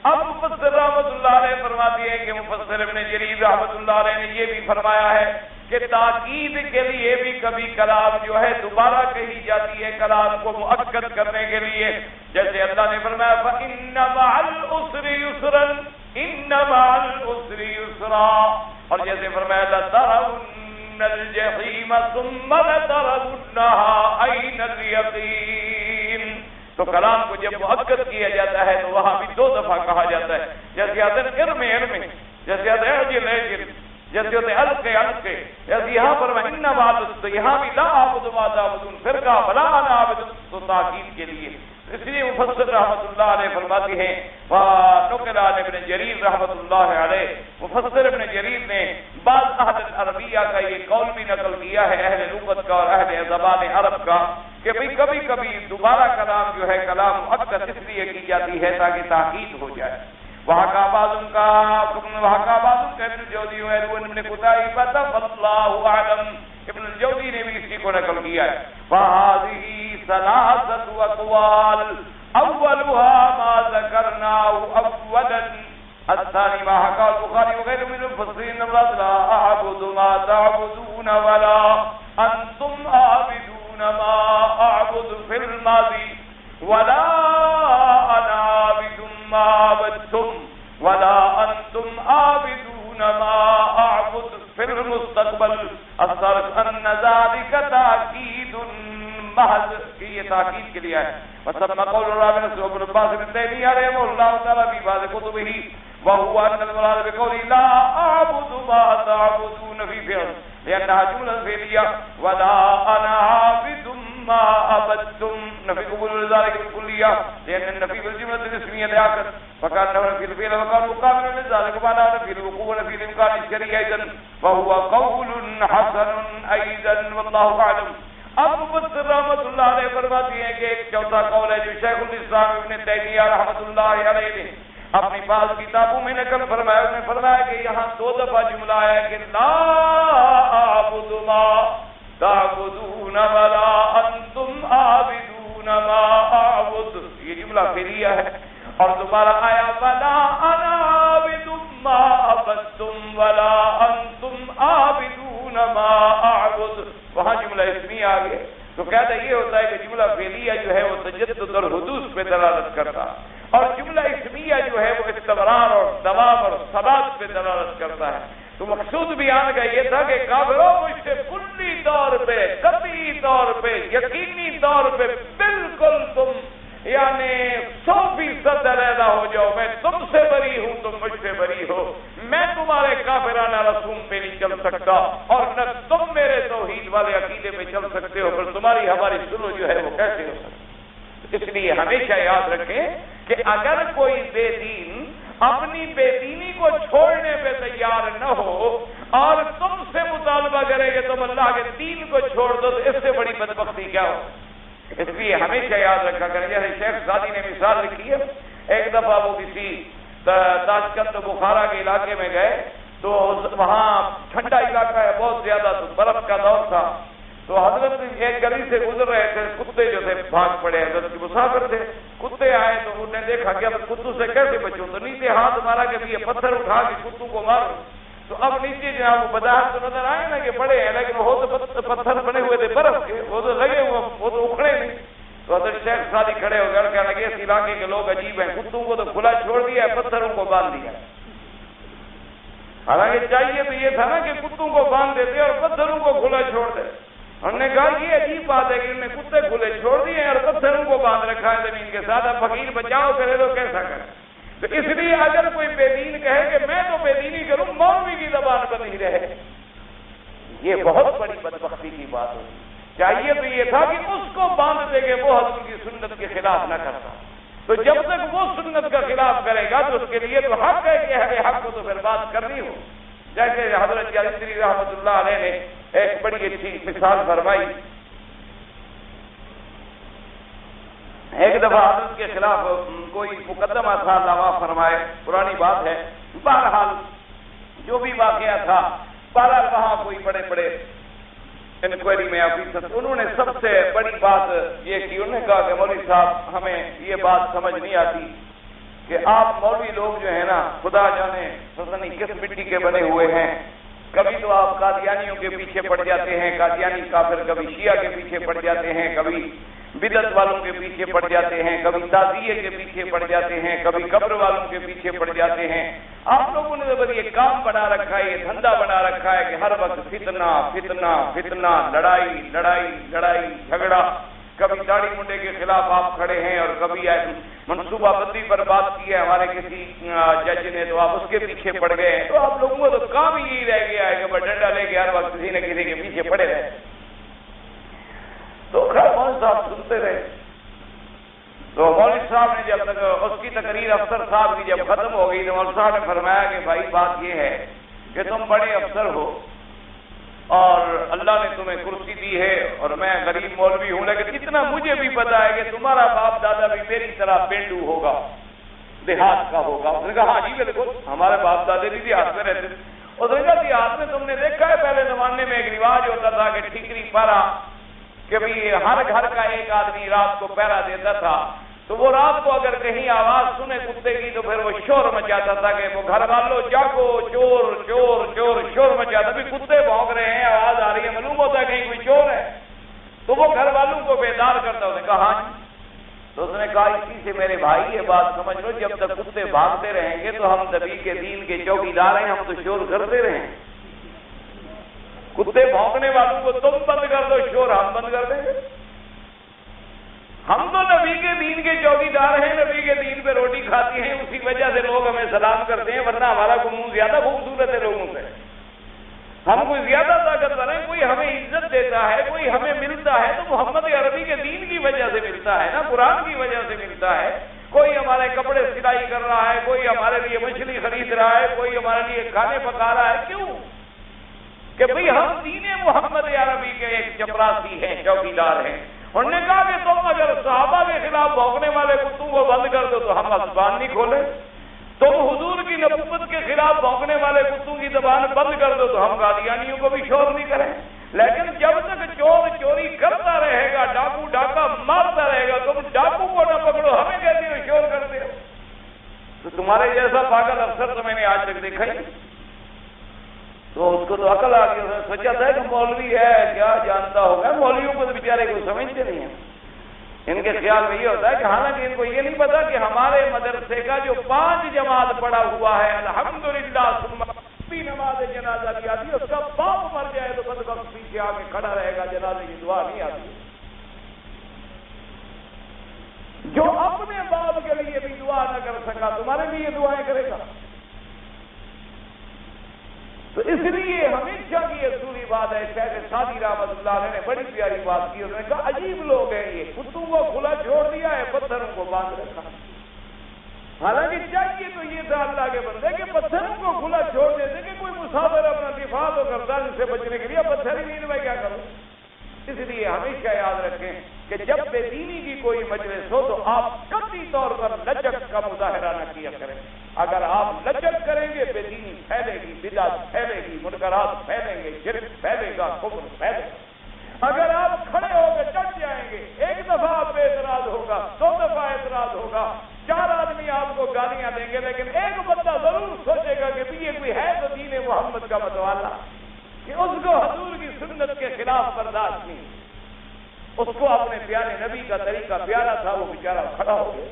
[SPEAKER 1] اب مفسر رحمۃ اللہ علیہ فرماتی ہے کہ مفسر ابن جریر رحمۃ اللہ علیہ نے یہ بھی فرمایا ہے کہ تاکید کے لیے بھی کبھی کلام جو ہے دوبارہ کہی جاتی ہے کلام کو مؤکد کرنے کے لیے، جیسے اللہ نے فرمایا فإن مع العسر يسرا، ان مع العسر يسرا، اور جیسے فرمایا لترون الجحیم ثم لترونها عین الیقین۔ تو کلام کو جب مؤکد کیا جاتا ہے تو وہاں بھی 2 دفعہ کہا جاتا ہے، جیسے آتے ہیں علم علم، جیسے آتے ہیں اجل اجل، جیسے ہوتے القے القے، جیسے یہاں پر میں ان بعد، یہاں بھی لا اعبد ما تعبدون، پھر کہا بلا انا عابد، تو تاکید کے لیے۔ اس لیے مفسر رحمۃ اللہ علیہ فرماتے ہیں نقل عن ابن جریر رحمۃ اللہ علیہ، مفسر ابن جریر نے بعض اہل عربیہ کا یہ قول بھی نقل کیا ہے، اہل لغت کا اور اہل زبان عرب کا، کہ بھئی کبھی کبھی دوبارہ کلام جو ہے کلام مؤکد اس لیے کی جاتی ہے تاکہ تاکید ہو جائے۔ وہاں کا بعض کا ابن الجوزی ابن قتیبہ فاللہ اعلم، ابن الجوزی نے بھی اسی کو نقل کیا ہے فَهَذِهِ ثَلَاثَةُ أَقْوَالٍ أَوَّلُهَا مَا ذَكَرْنَاهُ أَوَّلًا الثاني ما حكاه البخاري وغيره من المفسرين لا أعبد ما تعبدون ولا أنتم عابدون ما أعبد في الماضي ولا أنا عابد ما عبدتم ولا أنتم عابدون ما أعبد في المستقبل الصرف أن ذلك تأكيد محض کہ یہ تاکید کے لیے ہے وسمى قول الرابع ابن عباس بن تيمية رحمه الله تعالى في بعض كتبه وهو أن المراد بقوله لا أعبد ما تعبدون في فعل لأنها جملة فعلية ولا أنا عابد ما عبدتم نفي قبول ذلك بالكلية لأن النفي بالجملة الاسمية لآخر فكان له نفي الفعل وكان مقابلا لذلك وعلى نفي الوقوع ونفي الإمكان الشرعي أيضا فهو قول حسن أيضا والله أعلم اب مفسر رحمت اللہ علیہ فرماتی ہیں کہ ایک چوتھا قول ہے جو شیخ الاسلام ابن تیمیہ رحمت اللہ علیہ نے اپنی بعض کتابوں میں نقل فرمایا اس نے فرمایا کہ یہاں 2 دفعہ جملہ ہے کہ لا اعبد ما تعبدون ولا انتم عابدون ما اعبد یہ جملہ فعلیہ ہے اور دوبارہ آیا ولا انا عابد ما عبدتم ولا انتم عابدون ما اعبد وہاں جملہ اسمی آ گئے تو کہتا یہ ہوتا ہے کہ جملہ فعلیہ جو ہے وہ تجدد اور حدوث پہ دلالت کرتا اور جملہ اسمیہ جو ہے وہ استمرار اور دوام اور ثبات پہ دلالت کرتا ہے تو مقصود بیان کا یہ تھا کہ کافروں مجھ سے کلی طور پہ قطعی طور پہ یقینی طور پہ بالکل تم یعنی 100% علیحدہ ہو جاؤ میں تم سے بری ہوں تم مجھ سے بری ہو میں تمہارے کافرانہ رسوم پہ نہیں چل سکتا اور نہ تم میرے توحید والے عقیدے پہ چل سکتے ہو پر تمہاری ہماری سلو جو ہے وہ کیسے ہو سکتی اس لیے ہمیشہ یاد رکھیں کہ اگر کوئی بے دین اپنی بے دینی کو چھوڑنے پہ تیار نہ ہو اور تم سے مطالبہ کرے کہ تم اللہ کے دین کو چھوڑ دو تو اس سے بڑی بدبختی کیا ہو اس لیے ہمیشہ یاد رکھا کریں جیسے شیخ زادی نے مثال لکھی ہے ایک دفعہ وہ کسی تاشقند بخارا کے علاقے میں گئے تو وہاں ٹھنڈا علاقہ ہے بہت زیادہ تو برف کا دور تھا تو حضرت ایک گلی سے گزر رہے تھے کتے جو تھے بھاگ پڑے حضرت کے مسافر تھے کتے آئے تو انہوں نے دیکھا کہ اب کتوں سے کیسے بچوں تو نیچے ہاتھ مارا کہ یہ پتھر اٹھا کے کتوں کو مارو تو اب نیچے جہاں وہ بداحت تو نظر آئے نا کہ بڑے ہیں لیکن وہ تو پتھر بنے ہوئے تھے برف کے وہ تو لگے ہوئے وہ تو اکھڑے نہیں تو حضرت شیخ سادی کھڑے ہو گئے کہنے لگے اس علاقے کے لوگ عجیب ہیں کتوں کو تو کھلا چھوڑ دیا ہے پتھروں کو باندھ دیا حالانکہ چاہیے تو یہ تھا نا کہ کتوں کو باندھ دیتے اور پتھروں کو کھلا چھوڑ دے ہم نے کہا یہ عجیب بات ہے کہ انہوں نے کتے کھلے چھوڑ دیے اور پتھروں کو باندھ رکھا ہے زمین کے ساتھ اب فقیر بچاؤ کرے تو کیسا کرے تو اس لیے اگر کوئی بے دین کہے کہ میں تو بے دینی کروں مولوی کی زبان پر نہیں رہے یہ بہت بڑی بدبختی کی بات ہوگی چاہیے تو یہ تھا کہ اس کو باندھ دے کہ وہ حضور کی سنت کے خلاف نہ کرتا تو جب تک وہ سنت کا خلاف کرے گا تو اس کے لیے تو حق ہے کہ اہل حق کو تو پھر بات کرنی ہو جیسے حضرت یاسری رحمۃ اللہ علیہ نے ایک بڑی اچھی مثال فرمائی ایک دفعہ حضرت کے خلاف کوئی مقدمہ تھا دعویٰ فرمائے پرانی بات ہے بہرحال جو بھی واقعہ تھا بہرحال وہاں کوئی بڑے بڑے انکوائری میں آفیسر انہوں نے سب سے بڑی بات یہ کی انہوں نے کہا کہ مولوی صاحب ہمیں یہ بات سمجھ نہیں آتی کہ آپ مولوی لوگ جو ہیں نا خدا جانے پتہ نہیں کس مٹی کے بنے ہوئے ہیں کبھی تو آپ قادیانیوں کے پیچھے پڑ جاتے ہیں قادیانی کافر کبھی شیعہ کے پیچھے پڑ جاتے ہیں کبھی بدعت والوں کے پیچھے پڑ جاتے ہیں کبھی تعزیے کے پیچھے پڑ جاتے ہیں کبھی قبر والوں کے پیچھے پڑ جاتے ہیں آپ لوگوں نے تو بس یہ کام بنا رکھا ہے یہ دھندا بنا رکھا ہے کہ ہر وقت فتنہ فتنہ فتنہ لڑائی لڑائی لڑائی جھگڑا کبھی داڑھی منڈے کے خلاف آپ کھڑے ہیں اور کبھی منصوبہ بندی پر بات کی ہے ہمارے کسی جج نے تو آپ اس کے پیچھے پڑ گئے ہیں تو آپ لوگوں کو تو کام ہی یہی رہ گیا ہے کہ بس ڈنڈا لے کے ہر وقت کسی نہ کسی کے پیچھے پڑے رہے تو خیر مولوی صاحب سنتے رہے تو مولوی صاحب نے جب تک اس کی تقریر افسر صاحب کی جب ختم ہو گئی تو مولوی صاحب نے فرمایا کہ بھائی بات یہ ہے کہ تم بڑے افسر ہو اور اللہ نے تمہیں کرسی دی ہے اور میں غریب مولوی ہوں لیکن اتنا مجھے بھی پتا ہے کہ تمہارا باپ دادا بھی میری طرح پینڈو ہوگا دیہات کا ہوگا اس نے کہا ہاں جی بالکل ہمارے باپ دادے بھی دیہات میں رہتے تھے اس نے کہا دیہات میں تم نے دیکھا ہے پہلے زمانے میں ایک رواج ہوتا تھا کہ ٹھیکری پارا کہ بھئی ہر گھر کا ایک آدمی رات کو پہرا دیتا تھا، تو وہ رات کو اگر کہیں آواز سنے کتے کی تو پھر وہ شور مچاتا تھا کہ وہ گھر والوں جاگو، چور چور چور، شور مچاتا، بھی کتے بھونک رہے ہیں، آواز آ رہی ہے، معلوم ہوتا ہے کہیں کوئی چور ہے، تو وہ گھر والوں کو بیدار کرتا۔ اس نے کہا ہاں جی، تو اس نے کہا اسی سے میرے بھائی یہ بات سمجھ لو، جب تک کتے بھاگتے رہیں گے تو ہم نبی کے دین کے چوکیدار ہیں، ہم تو شور کرتے رہیں، کتے بھونکنے والوں کو تم بند کر دو، شور ہم بند کر دیں گے، ہم تو نبی کے دین کے چوکیدار ہیں، نبی کے دین پہ روٹی کھاتی ہیں، اسی وجہ سے لوگ ہمیں سلام کرتے ہیں، ورنہ ہمارا منہ زیادہ خوبصورت ہے لوگوں سے، ہم کوئی زیادہ طاقتور ہیں، کوئی ہمیں عزت دیتا ہے، کوئی ہمیں ملتا ہے تو محمد عربی کے دین کی وجہ سے ملتا ہے نا، قرآن کی وجہ سے ملتا ہے، کوئی ہمارے کپڑے سلائی کر رہا ہے، کوئی ہمارے لیے مچھلی خرید رہا ہے، کوئی ہمارے لیے کھانے پکا رہا ہے، کیوں؟ کہ بھئی ہم دین محمد عربی کے ایک چپراسی ہیں، چوکیدار ہیں۔ انہوں نے کہا کہ تم اگر صحابہ کے خلاف بھونکنے والے کتوں کو بند کر دو تو ہم زبان نہیں کھولے، تم حضور کی نبوت کے خلاف بھونکنے والے کتوں کی زبان بند کر دو تو ہم قادیانیوں کو بھی شور نہیں کریں، لیکن جب تک چور چوری کرتا رہے گا، ڈاکو ڈاکہ مارتا رہے گا، تم ڈاکو کو نہ پکڑو، ہمیں کہتے ہو شور کرتے ہو، تو تمہارے جیسا پاگل افسر تو میں نے آج تک دیکھا ہی۔ تو اس کو تو عقل آ گئی، اس نے سوچا تھا کہ مولوی ہے کیا جانتا ہوگا، مولویوں کو تو بیچارے کو سمجھتے نہیں ہیں، ان کے خیال میں یہ ہوتا ہے کہ حالانکہ ان کو یہ نہیں پتا کہ ہمارے مدرسے کا جو 5 جماعت پڑا ہوا ہے الحمدللہ بھی نماز جنازہ کی آتی ہے، اس کا باپ مر جائے تو بس وقت پیچھے آ کے کھڑا رہے گا، جنازے کی دعا نہیں آتی، جو اپنے باپ کے لیے بھی دعا نہ کر سکا تمہارے لیے دعائیں کرے گا۔ تو اس لیے ہمیشہ کی اصولی بات ہے، شیخ سعدی رحمۃ اللہ علیہ نے بڑی پیاری بات کی، انہوں نے کہا عجیب لوگ ہیں یہ، کتوں کو کھلا چھوڑ دیا ہے، پتھروں کو باندھ رکھا، حالانکہ چاہیے تو یہ تھا اللہ کے بندے کہ پتھروں کو کھلا چھوڑ دیتے کہ کوئی مسافر اپنا دفاع تو کرتا ہے، اس سے بچنے کے لیے پتھر ہی نہیں، میں کیا کروں؟ اس لیے ہمیشہ یاد رکھیں کہ جب بے دینی کی کوئی مجلس ہو تو آپ قطعی طور پر لچک کا مظاہرہ نہ کیا کریں، اگر آپ لچک کریں گے بے دینی پھیلے گی، بدعت پھیلے گی، منکرات پھیلیں گے، شرک پھیلے گا، کفر پھیلے گا، اگر آپ کھڑے ہو کے ڈٹ جائیں گے، ایک دفعہ آپ پہ اعتراض ہوگا، 2 دفعہ اعتراض ہوگا، 4 آدمی آپ کو گالیاں دیں گے، لیکن ایک بندہ ضرور سوچے گا کہ یہ کوئی ہے تو دین محمد کا متوالا، کہ اس کو حضور کی سنت کے خلاف برداشت نہیں، اس کو اپنے پیارے نبی کا طریقہ پیارا تھا، وہ بیچارہ کھڑا ہو گیا۔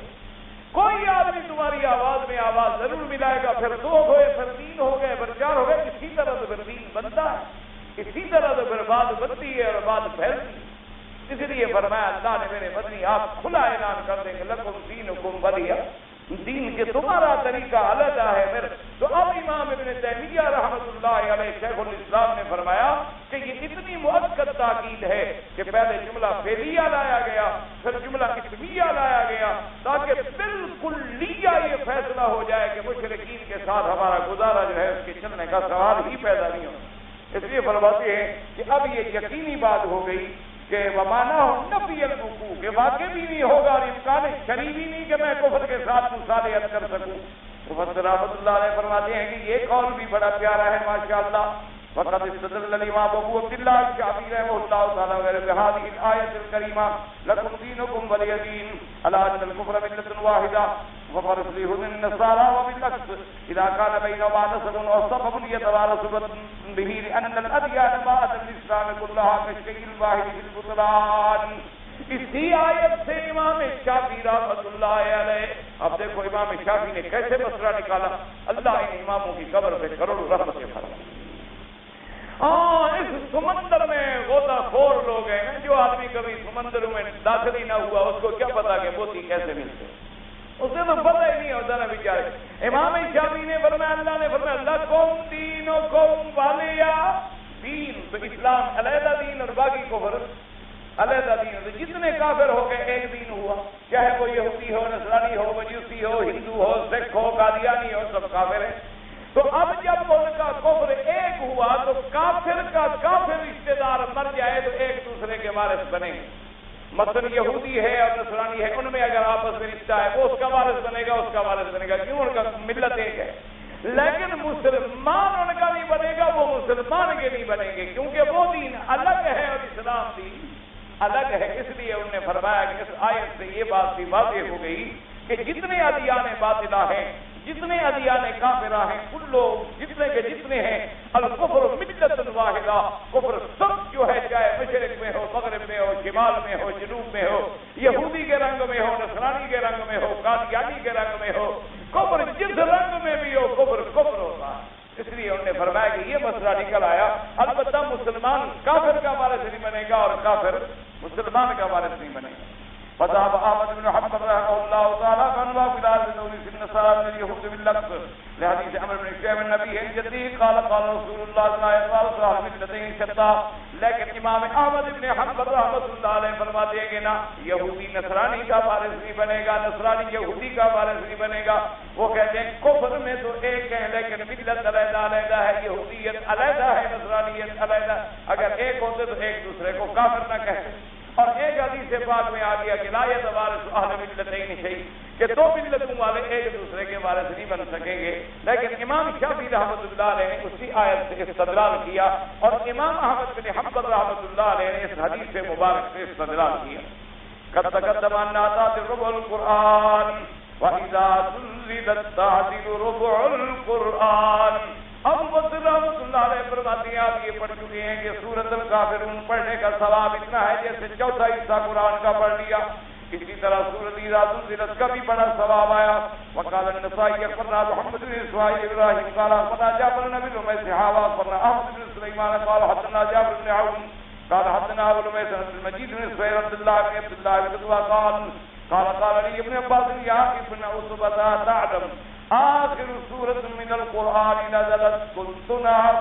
[SPEAKER 1] کوئی آدمی تمہاری آواز میں آواز ضرور ملائے گا، پھر 2 ہوئے، پھر 3 ہو گئے، پھر 4 ہو گئے، اسی طرح تو پھر دین بنتا ہے، اسی طرح تو پھر بات بنتی ہے اور بات پھیلتی ہے۔ اس لیے فرمایا اللہ نے میرے مدنی آپ کھلا اعلان کر دیں گے لکم دینکم ولی دین کے تمہارا طریقہ الگ ہے پھر۔ تو اب امام ابن تیمیہ رحمۃ اللہ علیہ شیخ الاسلام نے فرمایا کہ یہ اتنی مؤکد تاکید ہے کہ پہلے جملہ فعلیہ لایا گیا، پھر جملہ اسمیہ لایا گیا، تاکہ بالکل لیا یہ فیصلہ ہو جائے کہ مشرکین کے ساتھ ہمارا گزارا جو ہے اس کے چلنے کا سوال ہی پیدا نہیں ہوتا۔ اس لیے فرماتے ہیں کہ اب یہ یقینی بات ہو گئی کہ ومانا نفی الوقوع، کہ واقع بھی نہیں ہوگا اور امکان شریعی نہیں کہ میں کفر کے ساتھ مصالحت کر سکوں۔ مفسر رحمۃ اللہ علیہ فرماتے ہیں کہ یہ قول بھی بڑا پیارا ہے ماشاءاللہ۔ وقد استدل الامام ابو عبد الله الشافعي رحمه الله تعالى وغيره بهذه الآية الكريمة لكم دينكم ولي دين على أن الكفر ملة واحدة وفرسله من النصارى وبالعكس إذا كان بينهما نسب وسبب يتوارث به لأن الأديان باءت الإسلام كلها كالشيء الواحد في البطلان۔ اسی آیت سے امام شافعی رحمۃ اللہ علیہ، اب دیکھو امام شافعی نے کیسے مسئلہ نکالا، اللہ ان اماموں کی قبر سے کروڑوں رحمت کے فرمائے۔ اس سمندر میں غوطہ خور لوگ ہیں، جو آدمی کبھی سمندر میں داخل ہی نہ ہوا اس کو کیا پتا کہ موتی کیسے ملتے، اسے تو پتہ ہی نہیں ہوتا نا بیچارے۔ امام شافعی نے فرمایا، اللہ نے فرمایا لکم دینکم ولی دین، تو اسلام علیحدہ دین اور باقی کفر علیحدہ دین، تو جتنے کافر ہو گئے ایک دین ہوا، چاہے وہ یہودی ہو، نصرانی ہو، مجوسی ہو، ہندو ہو، سکھ ہو، قادیانی ہو، سب کافر ہیں۔ تو اب جب ان کا کفر ایک ہوا تو کافر کا کافر رشتہ دار مر جائے تو ایک دوسرے کے وارث بنے گے۔ مثلا یہودی ہے اور نصرانی ہے، ان میں اگر آپس میں رشتہ ہے وہ اس کا وارث بنے گا، اس کا وارث بنے گا، کیوں؟ ان کا ملت ایک ہے۔ لیکن مسلمان ان کا نہیں بنے گا، وہ مسلمان کے نہیں بنیں گے، کیونکہ وہ دین الگ ہے اور اسلام دین الگ ہے، اس لیے انہوں نے فرمایا کہ اس آیت سے یہ بات بھی واضح ہو گئی کہ جتنے ادیان باطلہ ہیں، جتنے ادیان کافرہ ہیں، ان لوگ جتنے کے جتنے ہیں، الکفر ملت واحدہ، کفر سب جو ہے، چاہے مشرق میں ہو، مغرب میں ہو، شمال میں ہو، جنوب میں ہو، یہودی کے رنگ میں ہو، نصرانی کے رنگ میں ہو، قادیانی کے رنگ میں ہو، کفر جس رنگ میں بھی ہو، کفر کفر ہوتا ہے۔ اس لیے انہوں نے فرمایا کہ یہ مسئلہ نکل آیا، البتہ مسلمان کافر کا وارث نہیں بنے گا اور کافر مسلمان کا وارث نہیں بنے گا۔ فذهب احمد بن حنبل رحمه الله تعالى فانوا بلال بن ابي النصارى من اليهود باللفظ لحديث عمرو بن شعيب النبي الجدي قال قال رسول الله صلى الله عليه وسلم ملتين شتى، لیکن امام احمد بن حنبل رحمۃ اللہ علیہ فرماتے ہیں کہ نہ، یہودی نصرانی کا وارث نہیں بنے گا، نصرانی یہودی کا وارث نہیں بنے گا۔ وہ کہتے ہیں کفر میں تو ایک ہے، لیکن ملت علیحدہ علیحدہ ہے، یہودیت علیحدہ ہے، نصرانیت علیحدہ۔ اگر ایک ہوتے تو ایک دوسرے کو کافر نہ کہتے۔ اور ایک حدیث پاک میں آ گیا کہ لا یتوارث اہل ملتین شیء، کہ دو ملتوں والے ایک دوسرے کے وارث نہیں بن سکیں گے۔ لیکن امام شافعی رحمۃ اللہ علیہ نے اسی آیت سے استدلال کیا، اور امام احمد بن حنبل رحمۃ اللہ علیہ نے اس حدیث مبارک سے استدلال کیا۔ قد تقدم ان آتات ربع القرآن واذا زلزلت تعدل ربع القرآن۔ اب رحمۃ اللہ علیہ فرماتے ہیں، آپ یہ پڑھ چکے ہیں کہ سورۃ الکافرون پڑھنے کا ثواب اتنا ہے جیسے چوتھا حصہ قرآن کا پڑھ لیا۔ اسی طرح سورۃ اذا زلزلت کا بھی بڑا ثواب آیا۔ وقال النسائی قرأ محمد بن اسماعیل ابراہیم قال قرأ جابر بن ابي حاوى قرأ احمد بن سليمان قال حدثنا جابر بن عون قال حدثنا ابو لميس بن المجيد بن سهيل عبد الله بن عبد الله بن قال لي ابن عباس يا ابن عتبة تعلم آخر سورة من القرآن نزلت قلت نعم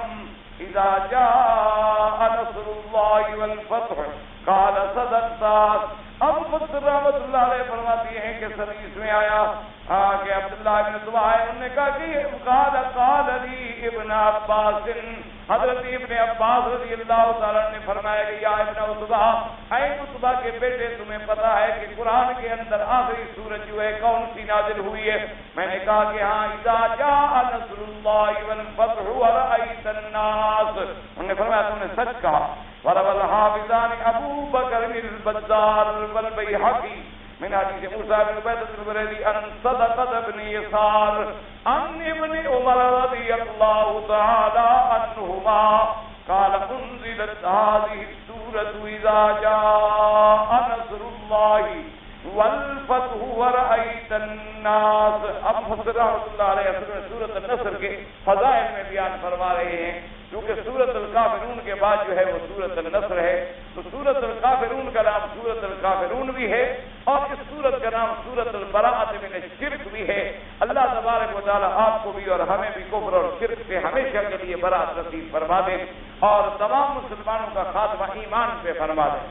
[SPEAKER 1] إذا جاء نصر الله والفتح قال صدقت۔ اب خود رحمت اللہ علیہ فرماتی ہیں کہ حدیث میں آیا کہ عبداللہ ابن عتبہ انہوں نے کہا کہ قال لی ابن عباس، حضرت ابن عباس رضی اللہ تعالیٰ نے فرمایا کہ یا ابن عتبہ، اے عتبہ کے بیٹے، تمہیں پتا ہے کہ قرآن کے اندر آخری سورت جو ہے کون سی نازل ہوئی ہے؟ میں نے کہا کہ ہاں، اذا جاء نصر اللہ والفتح ورأیت الناس۔ انہوں نے فرمایا تم نے سچ کہا۔ وروى الحافظان ابو بکر البزار والبیہقی من حدیث موسیٰ بن عبیدۃ البریلی ان صدقۃ بن یسار ان ابن عمر رضی اللہ تعالی عنہما قال انزلت هذه السورة اذا جاء نصر اللہ والفتح ورأیت الناس۔ اب حضرت رحمۃ اللہ علیہ سورۃ النصر کے فضائل میں بیان فرما رہے ہیں، کیونکہ سورۃ الکافرون کے بعد جو ہے وہ سورۃ النصر ہے، تو سورۃ الکافرون کا نام سورۃ الکافرون بھی ہے، اور اس سورت کا نام سورۃ البراءۃ من الشرک بھی ہے۔ اللہ تبارک و تعالی آپ کو بھی اور ہمیں بھی کفر اور شرک سے ہمیشہ کے لیے برات نصیب فرما دے، اور تمام مسلمانوں کا خاتمہ ایمان پہ فرما دے۔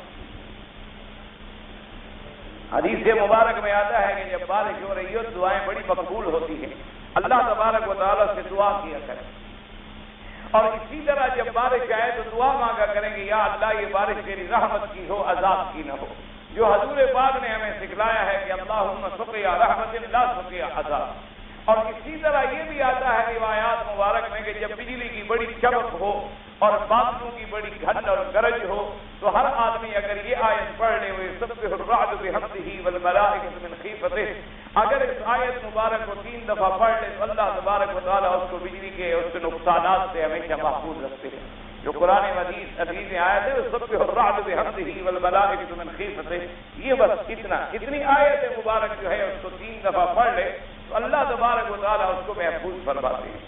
[SPEAKER 1] حدیث مبارک میں آتا ہے کہ جب بارش ہو رہی ہو دعائیں بڑی مقبول ہوتی ہیں، اللہ تبارک و تعالی سے دعا کیا کریں، اور اسی طرح جب بارش آئے تو دعا مانگا کریں کہ یا اللہ یہ بارش تیری رحمت کی ہو، عذاب کی نہ ہو، جو حضور پاک نے ہمیں سکھلایا ہے کہ اللہم سقیا رحمت لا سقیا عذاب۔ اور اسی طرح یہ بھی آتا ہے روایات مبارک میں کہ جب بجلی کی بڑی چمک ہو اور بادلوں کی بڑی گھن اور گرج ہو تو ہر آدمی اگر یہ آیت پڑھ لے ہوئے یسبح الرعد بحمدہ والملائکۃ من خیفتہ، اگر اس آیت مبارک کو 3 دفعہ پڑھ لے تو اللہ تبارک و تعالیٰ اس کو بجلی کے اس کے نقصانات سے ہمیشہ محفوظ رکھتے ہیں۔ جو قرآن حدیث میں آیت ہے یسبح الرعد بحمدہ والملائکۃ من خیفتہ، یہ بس اتنی آیت مبارک جو ہے اس کو 3 دفعہ پڑھ لے تو اللہ تبارک و تعالیٰ اس کو محفوظ فرماتے ہیں۔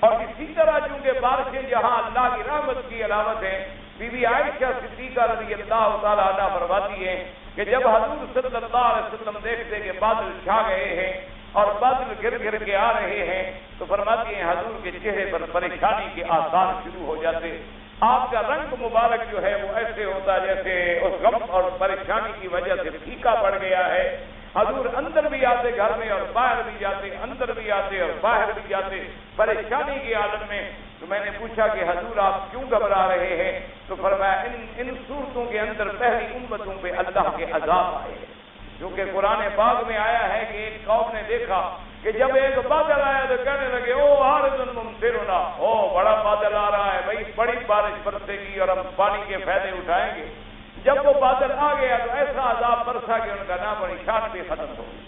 [SPEAKER 1] اور اسی طرح چونکہ بارشیں جہاں اللہ کی رحمت کی علامت ہے، بی بی عائشہ صدیقہ رضی اللہ تعالیٰ عنہ فرماتی ہیں کہ جب حضور صلی اللہ علیہ وسلم دیکھتے کہ بادل چھا گئے ہیں اور بادل گر گر کے آ رہے ہیں تو فرماتی ہیں حضور کے چہرے پر پریشانی کے آثار شروع ہو جاتے، آپ کا رنگ مبارک جو ہے وہ ایسے ہوتا جیسے اس غم اور پریشانی کی وجہ سے پھیکا پڑ گیا ہے۔ حضور اندر بھی آتے گھر میں اور باہر بھی جاتے، اندر بھی آتے اور باہر بھی جاتے پریشانی کے عالم میں۔ تو میں نے پوچھا کہ حضور آپ کیوں گھبرا رہے ہیں؟ تو فرمایا ان صورتوں کے اندر پہلی امتوں پہ اللہ کے عذاب آئے، جو کہ قرآن پاک میں آیا ہے کہ ایک قوم نے دیکھا کہ جب ایک بادل آیا تو کہنے لگے او عارض ممطرنا، او بڑا بادل آ رہا ہے بھائی، بڑی بارش برسے گی اور ہم پانی کے فائدے اٹھائیں گے۔ جب وہ بادل آ گیا تو ایسا عذاب برسا کہ ان کا نام بڑی شان بھی ختم ہو گئی۔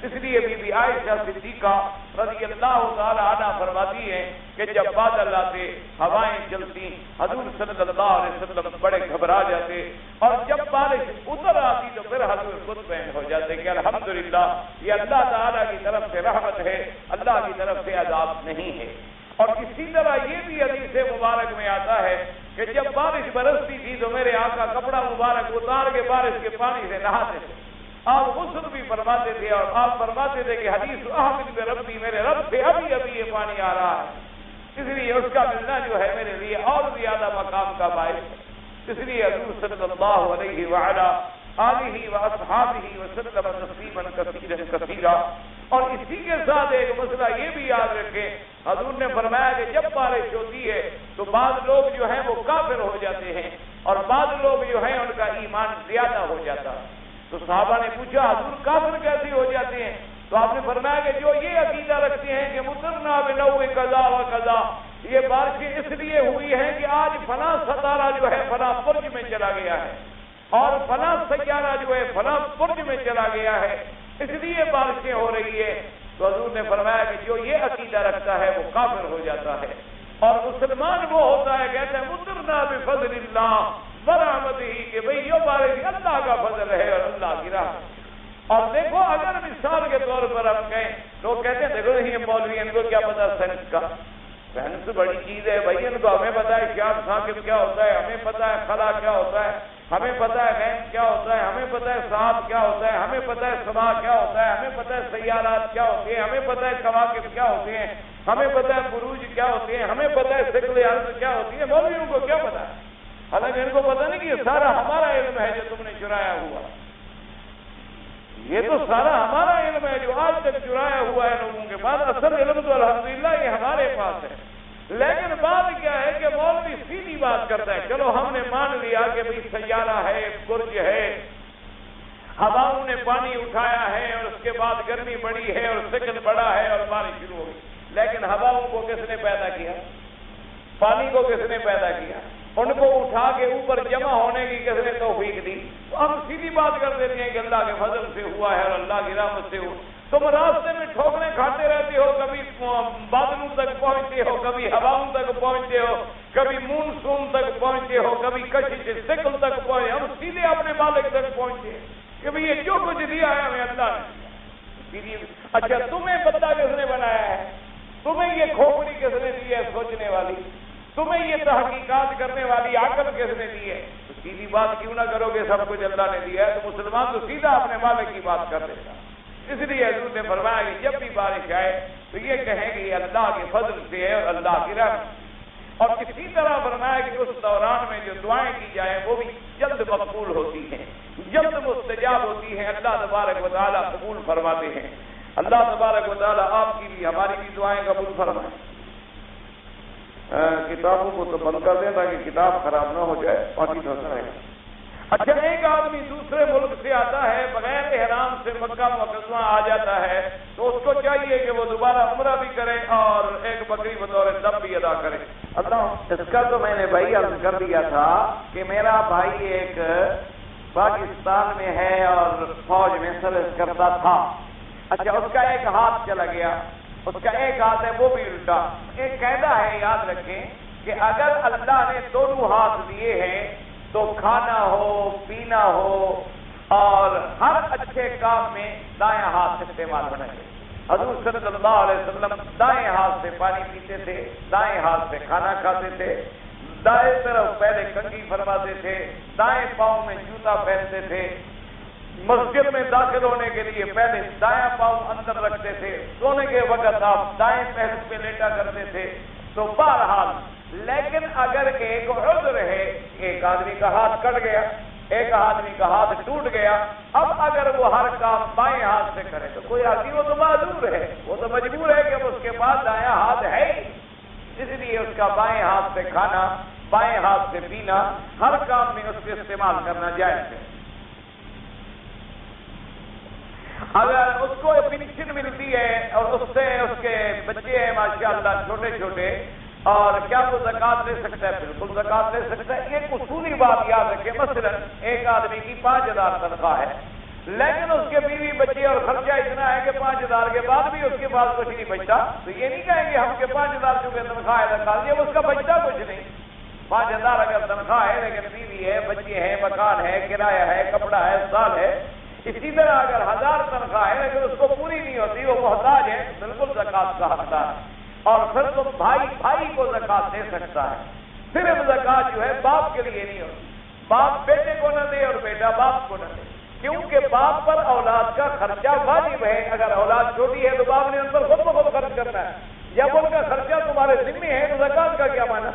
[SPEAKER 1] اس لیے بی بی عائشہ صدیقہ رضی اللہ تعالی عنہ فرماتی ہیں کہ جب بادل آتے، ہوائیں چلتی، حضور صلی اللہ علیہ وسلم بڑے گھبرا جاتے، اور جب بارش اتر آتی تو پھر حضور مطمئن ہو جاتے کہ الحمدللہ یہ اللہ تعالیٰ کی طرف سے رحمت ہے، اللہ کی طرف سے عذاب نہیں ہے۔ اور اسی طرح یہ بھی حدیث مبارک میں آتا ہے کہ جب بارش برستی تھی تو میرے آقا کپڑا مبارک اتار کے بارش کے پانی سے نہاتے تھے، آپ غسل بھی فرماتے تھے، اور آپ فرماتے تھے کہ حدیث احمد بن ربی، میرے رب سے ابھی ابھی یہ پانی آ رہا ہے، اس لیے اس کا ملنا جو ہے میرے لیے اور زیادہ مقام کا باعث ہے۔ اس لیے حضور صلی اللہ علیہ وعلا آلہ واصحابہ وسلم تسلیما کثیرا کثیرا۔ اور اسی کے ساتھ ایک مسئلہ یہ بھی یاد رکھیں، حضور نے فرمایا کہ جب بارش ہوتی ہے تو بعض لوگ جو ہیں وہ کافر ہو جاتے ہیں، اور بعض لوگ جو ہیں ان کا ایمان زیادہ ہو جاتا ہے۔ تو صحابہ نے پوچھا حضور کافر کیسے ہو جاتے ہیں؟ تو آپ نے فرمایا کہ جو یہ عقیدہ رکھتے ہیں کہ مطرنا بنوء قضا و قضا، یہ بارشیں اس لیے ہوئی ہیں کہ آج فلاں ستارہ جو ہے فلاں برج میں چلا گیا ہے، اور فلاں سیارہ جو ہے فلاں برج میں چلا گیا ہے، اس لیے بارشیں ہو رہی ہے۔ تو حضور نے فرمایا کہ جو یہ عقیدہ رکھتا ہے وہ کافر ہو جاتا ہے، اور مسلمان وہ ہوتا ہے کہتے ہیں مطرنا بفضل اللہ برحمتہ، کہ بھئی یہ بارش اللہ کا فضل ہے اور اللہ کی رحمت۔ اور دیکھو اگر مثال کے طور پر ہم کہیں، لوگ کہتے ہیں دیکھو یہ مولوی ان کو کیا پتا سائنس کا، سائنس بڑی چیز ہے بھائی، ان کو ہمیں پتا ہے کیا ثاقب کیا ہوتا ہے، ہمیں پتا ہے خلا کیا ہوتا ہے، ہمیں پتا ہے غیب کیا ہوتا ہے، ہمیں پتا ہے صاحب کیا ہوتا ہے، ہمیں پتا ہے سما کیا ہوتا ہے، ہمیں پتا ہے سیارات کیا ہوتے ہیں، ہمیں پتا ہے کواکب کیا ہوتے ہیں، ہمیں پتا ہے بروج کیا ہوتے ہیں، ہمیں پتا ہے شکل ارض کیا ہوتی ہے۔ مولویوں کو کیا پتا ہے؟ حالانکہ ان کو پتا نہیں کہ یہ سارا ہمارا علم ہے جو تم نے چرایا ہوا، یہ تو سارا ہمارا علم ہے جو آج تک چرایا ہوا ہے لوگوں کے پاس۔ اصل علم تو الحمدللہ یہ ہمارے پاس ہے، لیکن بات کیا ہے کہ مولوی سیدھی بات کرتا ہے، چلو ہم نے مان لیا کہ بھئی سیارہ ہے، برج ہے، ہواؤں نے پانی اٹھایا ہے، اور اس کے بعد گرمی بڑی ہے اور سکن بڑا ہے اور بارش شروع ہو گئی، لیکن ہواؤں کو کس نے پیدا کیا؟ پانی کو کس نے پیدا کیا؟ ان کو اٹھا کے اوپر جمع ہونے کی کس نے توفیق دی؟ تو ہم سیدھی بات کر دیتے ہیں کہ اللہ کے فضل سے ہوا ہے اور اللہ کی رحمت سے ہوا۔ تم راستے میں ٹھوکریں کھاتے رہتے ہو، کبھی بادلوں تک پہنچتے ہو، کبھی ہواؤں تک پہنچتے ہو، کبھی مونسون تک پہنچتے ہو، کبھی کشش سکل تک پہنچے، ہم سیدھے اپنے مالک تک پہنچے کہ بھئی یہ جو کچھ دیا ہے ہمیں اللہ نے دیا۔ اچھا تمہیں پتہ کس نے بنایا ہے؟ تمہیں یہ کھوپڑی کس نے دی ہے سوچنے والی؟ تمہیں یہ تحقیقات کرنے والی عقل کس نے دی ہے؟ تو سیدھی بات کیوں نہ کرو گے سب کچھ اللہ نے دیا ہے؟ تو مسلمان تو سیدھا اپنے مالک کی بات کر دیتا۔ اس لیے حضور نے فرمایا کہ جب بھی بارش آئے تو یہ کہیں کہ یہ اللہ کے فضل سے ہے اور اللہ کی رحمت۔ اور اسی طرح فرمایا کہ اس دوران میں جو دعائیں کی جائیں وہ بھی جلد مقبول ہوتی ہیں، جلد مستجاب ہوتی ہیں، اللہ تبارک و تعالیٰ قبول فرماتے ہیں۔ اللہ تبارک و تعالیٰ آپ کی بھی ہماری بھی دعائیں قبول فرمائیں۔ کتابوں کو تو بند کر دیں تاکہ کتاب خراب نہ ہو جائے، باقی تو رہے گا۔ اچھا ایک آدمی دوسرے ملک سے آتا ہے، بغیر احرام سے مکہ مکرمہ آ جاتا ہے، تو اس کو چاہیے کہ وہ دوبارہ عمرہ بھی کرے اور ایک بکری بطور دم بھی ادا کرے۔ اللہ اس کا تو میں نے بھائی عرض کر دیا تھا کہ میرا بھائی ایک پاکستان میں ہے اور فوج میں سروس کرتا تھا۔ اچھا اس کا ایک ہاتھ چلا گیا، اس کا ایک ہاتھ ہے وہ بھی الٹا۔ ایک قاعدہ ہے یاد رکھیں کہ اگر اللہ نے دونوں ہاتھ دیے ہیں تو کھانا ہو، پینا ہو اور ہر اچھے کام میں دائیں ہاتھ استعمال ہونا چاہیے۔ حضور صلی اللہ علیہ وسلم دائیں ہاتھ سے پانی پیتے تھے، دائیں ہاتھ سے کھانا کھاتے تھے، دائیں طرف پہلے کنگھی فرماتے تھے، دائیں پاؤں میں جوتا پہنتے تھے، مسجد میں داخل ہونے کے لیے پہلے دائیں پاؤں اندر رکھتے تھے، سونے کے وقت آپ دائیں پہلو پہ لیٹا کرتے تھے۔ تو بہرحال لیکن اگر ایک عذر ہے، ایک آدمی کا ہاتھ کٹ گیا، ایک آدمی کا ہاتھ ٹوٹ گیا، اب اگر وہ ہر کام بائیں ہاتھ سے کرے تو کوئی آدمی وہ تو معذور ہے، وہ تو مجبور ہے کہ اس کے پاس دایاں ہاتھ ہے ہی، اس لیے اس کا بائیں ہاتھ سے کھانا، بائیں ہاتھ سے پینا، ہر کام میں اس کے استعمال کرنا جائز ہے۔ اگر اس کو پینشن ملتی ہے اور اس سے اس کے بچے ہیں ماشاءاللہ چھوٹے چھوٹے، اور کیا وہ زکوٰۃ لے سکتا ہے؟ بالکل زکوٰۃ لے سکتا ہے۔ ایک اصولی بات یاد کہ مثلا ایک آدمی کی 5,000 تنخواہ ہے، لیکن اس کے بیوی بچے اور خرچہ اتنا ہے کہ 5,000 کے بعد بھی اس کے پاس کچھ نہیں بچتا، تو یہ نہیں کہیں گے ہم کہ 5,000 چونکہ تنخواہ ہے نکال دیا، اس کا بچتا کچھ نہیں۔ 5,000 اگر تنخواہ ہے لیکن بیوی ہے، بچے ہیں، مکان ہے، کرایہ ہے، کپڑا ہے، سال ہے، اسی طرح اگر 1,000 تنخواہ ہے لیکن اس کو پوری نہیں ہوتی، وہ محتاج ہے، بالکل زکات کا حقدار ہے۔ اور پھر تو بھائی کو زکات دے سکتا ہے۔ صرف زکات جو ہے باپ کے لیے نہیں ہوتی، باپ بیٹے کو نہ دے اور بیٹا باپ کو نہ دے، کیونکہ باپ پر اولاد کا خرچہ واجب ہے۔ اگر اولاد چھوٹی ہے تو باپ نے ان پر خود بخود خرچ کرنا ہے، جب ان کا خرچہ تمہارے ذمے ہے تو زکات کا کیا معنی؟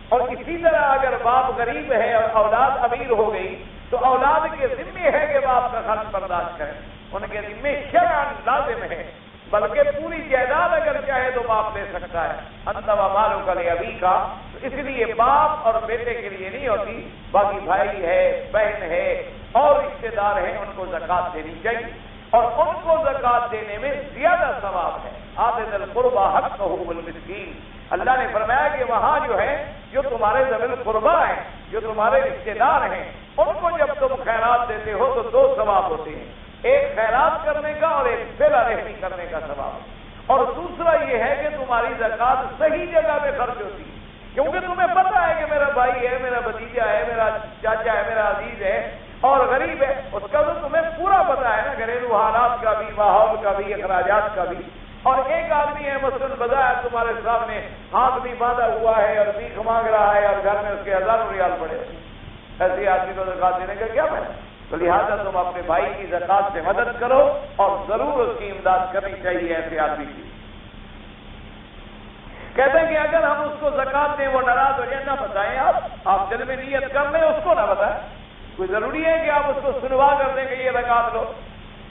[SPEAKER 1] اور اسی طرح اگر باپ غریب ہے اور اولاد امیر ہو گئی تو اولاد کے ذمے ہے کہ باپ کا خرچ برداشت کریں، ان کے ذمے شرعاً لازم ہے، بلکہ پوری جائیداد اگر چاہے تو باپ لے سکتا ہے۔ انت و مالک لابیک کا، اس لیے باپ اور بیٹے کے لیے نہیں ہوتی، باقی بھائی ہے، بہن ہے اور رشتے دار ہیں، ان کو زکات دینی چاہیے، اور ان کو زکات دینے میں زیادہ ثواب ہے۔ آت ذی القربى حقہ والمسکین، اللہ نے فرمایا کہ وہاں جو ہے جو تمہارے ذوی القربیٰ ہیں، جو تمہارے رشتے دار ہیں، ان کو جب تم خیرات دیتے ہو تو 2 ثواب ہوتے ہیں، ایک خیرات کرنے کا اور ایک صلہ رحمی کرنے کا ثواب، اور دوسرا یہ ہے کہ تمہاری زکات صحیح جگہ پہ خرچ ہوتی ہے، کیونکہ تمہیں پتہ ہے کہ میرا بھائی ہے، میرا بھتیجا ہے، میرا چاچا ہے، میرا عزیز ہے اور غریب ہے، اس کا تو تمہیں پورا پتہ ہے نا، گھریلو حالات کا بھی، ماحول کا بھی، اخراجات کا بھی۔ اور ایک آدمی ہے مثلاً بظاہر تمہارے سامنے ہاتھ بھی باندھا ہوا ہے اور بھیک مانگ رہا ہے اور گھر میں اس کے 1,000 ریال پڑے، ایسے آدمی کو زکات دینے کا کیا فائدہ؟ تو لہٰذا تم اپنے بھائی کی زکات سے مدد کرو اور ضرور اس کی امداد کرنی چاہیے ایسے آدمی کی۔ کہتے ہیں کہ اگر ہم اس کو زکات دیں وہ ناراض ہو جائے، نہ بتائیں، آپ دل میں نیت کر لیں، اس کو نہ بتائیں، کوئی ضروری ہے کہ آپ اس کو سنوا کر دیں کہ یہ زکات لو،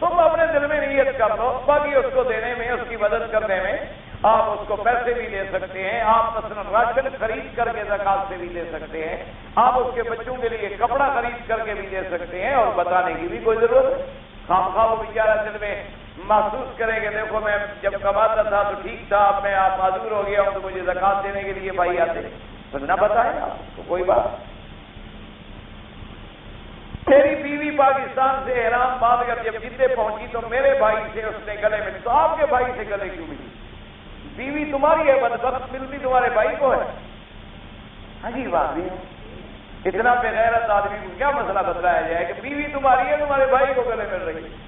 [SPEAKER 1] تم اپنے دل میں نیت کر لو، باقی اس کو دینے میں، اس کی مدد کرنے میں آپ اس کو پیسے بھی دے سکتے ہیں، آپ مثلا راشن خرید کر کے زکات سے بھی دے سکتے ہیں، آپ اس کے بچوں کے لیے کپڑا خرید کر کے بھی دے سکتے ہیں، اور بتانے کی بھی کوئی ضرورت ہے۔ خواہ وہ بیچارہ دل میں محسوس کرے کہ دیکھو میں جب کماتا تھا تو ٹھیک تھا، اب میں آپ معذور ہو گیا ہوں تو مجھے زکات دینے کے لیے بھائی آتے، تو نہ بتائیں آپ تو کوئی بات۔ میری بیوی پاکستان سے احرام باندھ کر جب جدے پہنچی تو میرے بھائی سے اس نے گلے ملی، تو آپ کے بھائی سے گلے کیوں ملی؟ بیوی تمہاری ہے، بدبخت ملتی تمہارے بھائی کو ہے۔ عجیب آدمی ہے، اتنا بے غیرت آدمی کو کیا مسئلہ بتلایا جائے کہ بیوی تمہاری ہے، تمہارے بھائی کو گلے مل رہی ہے۔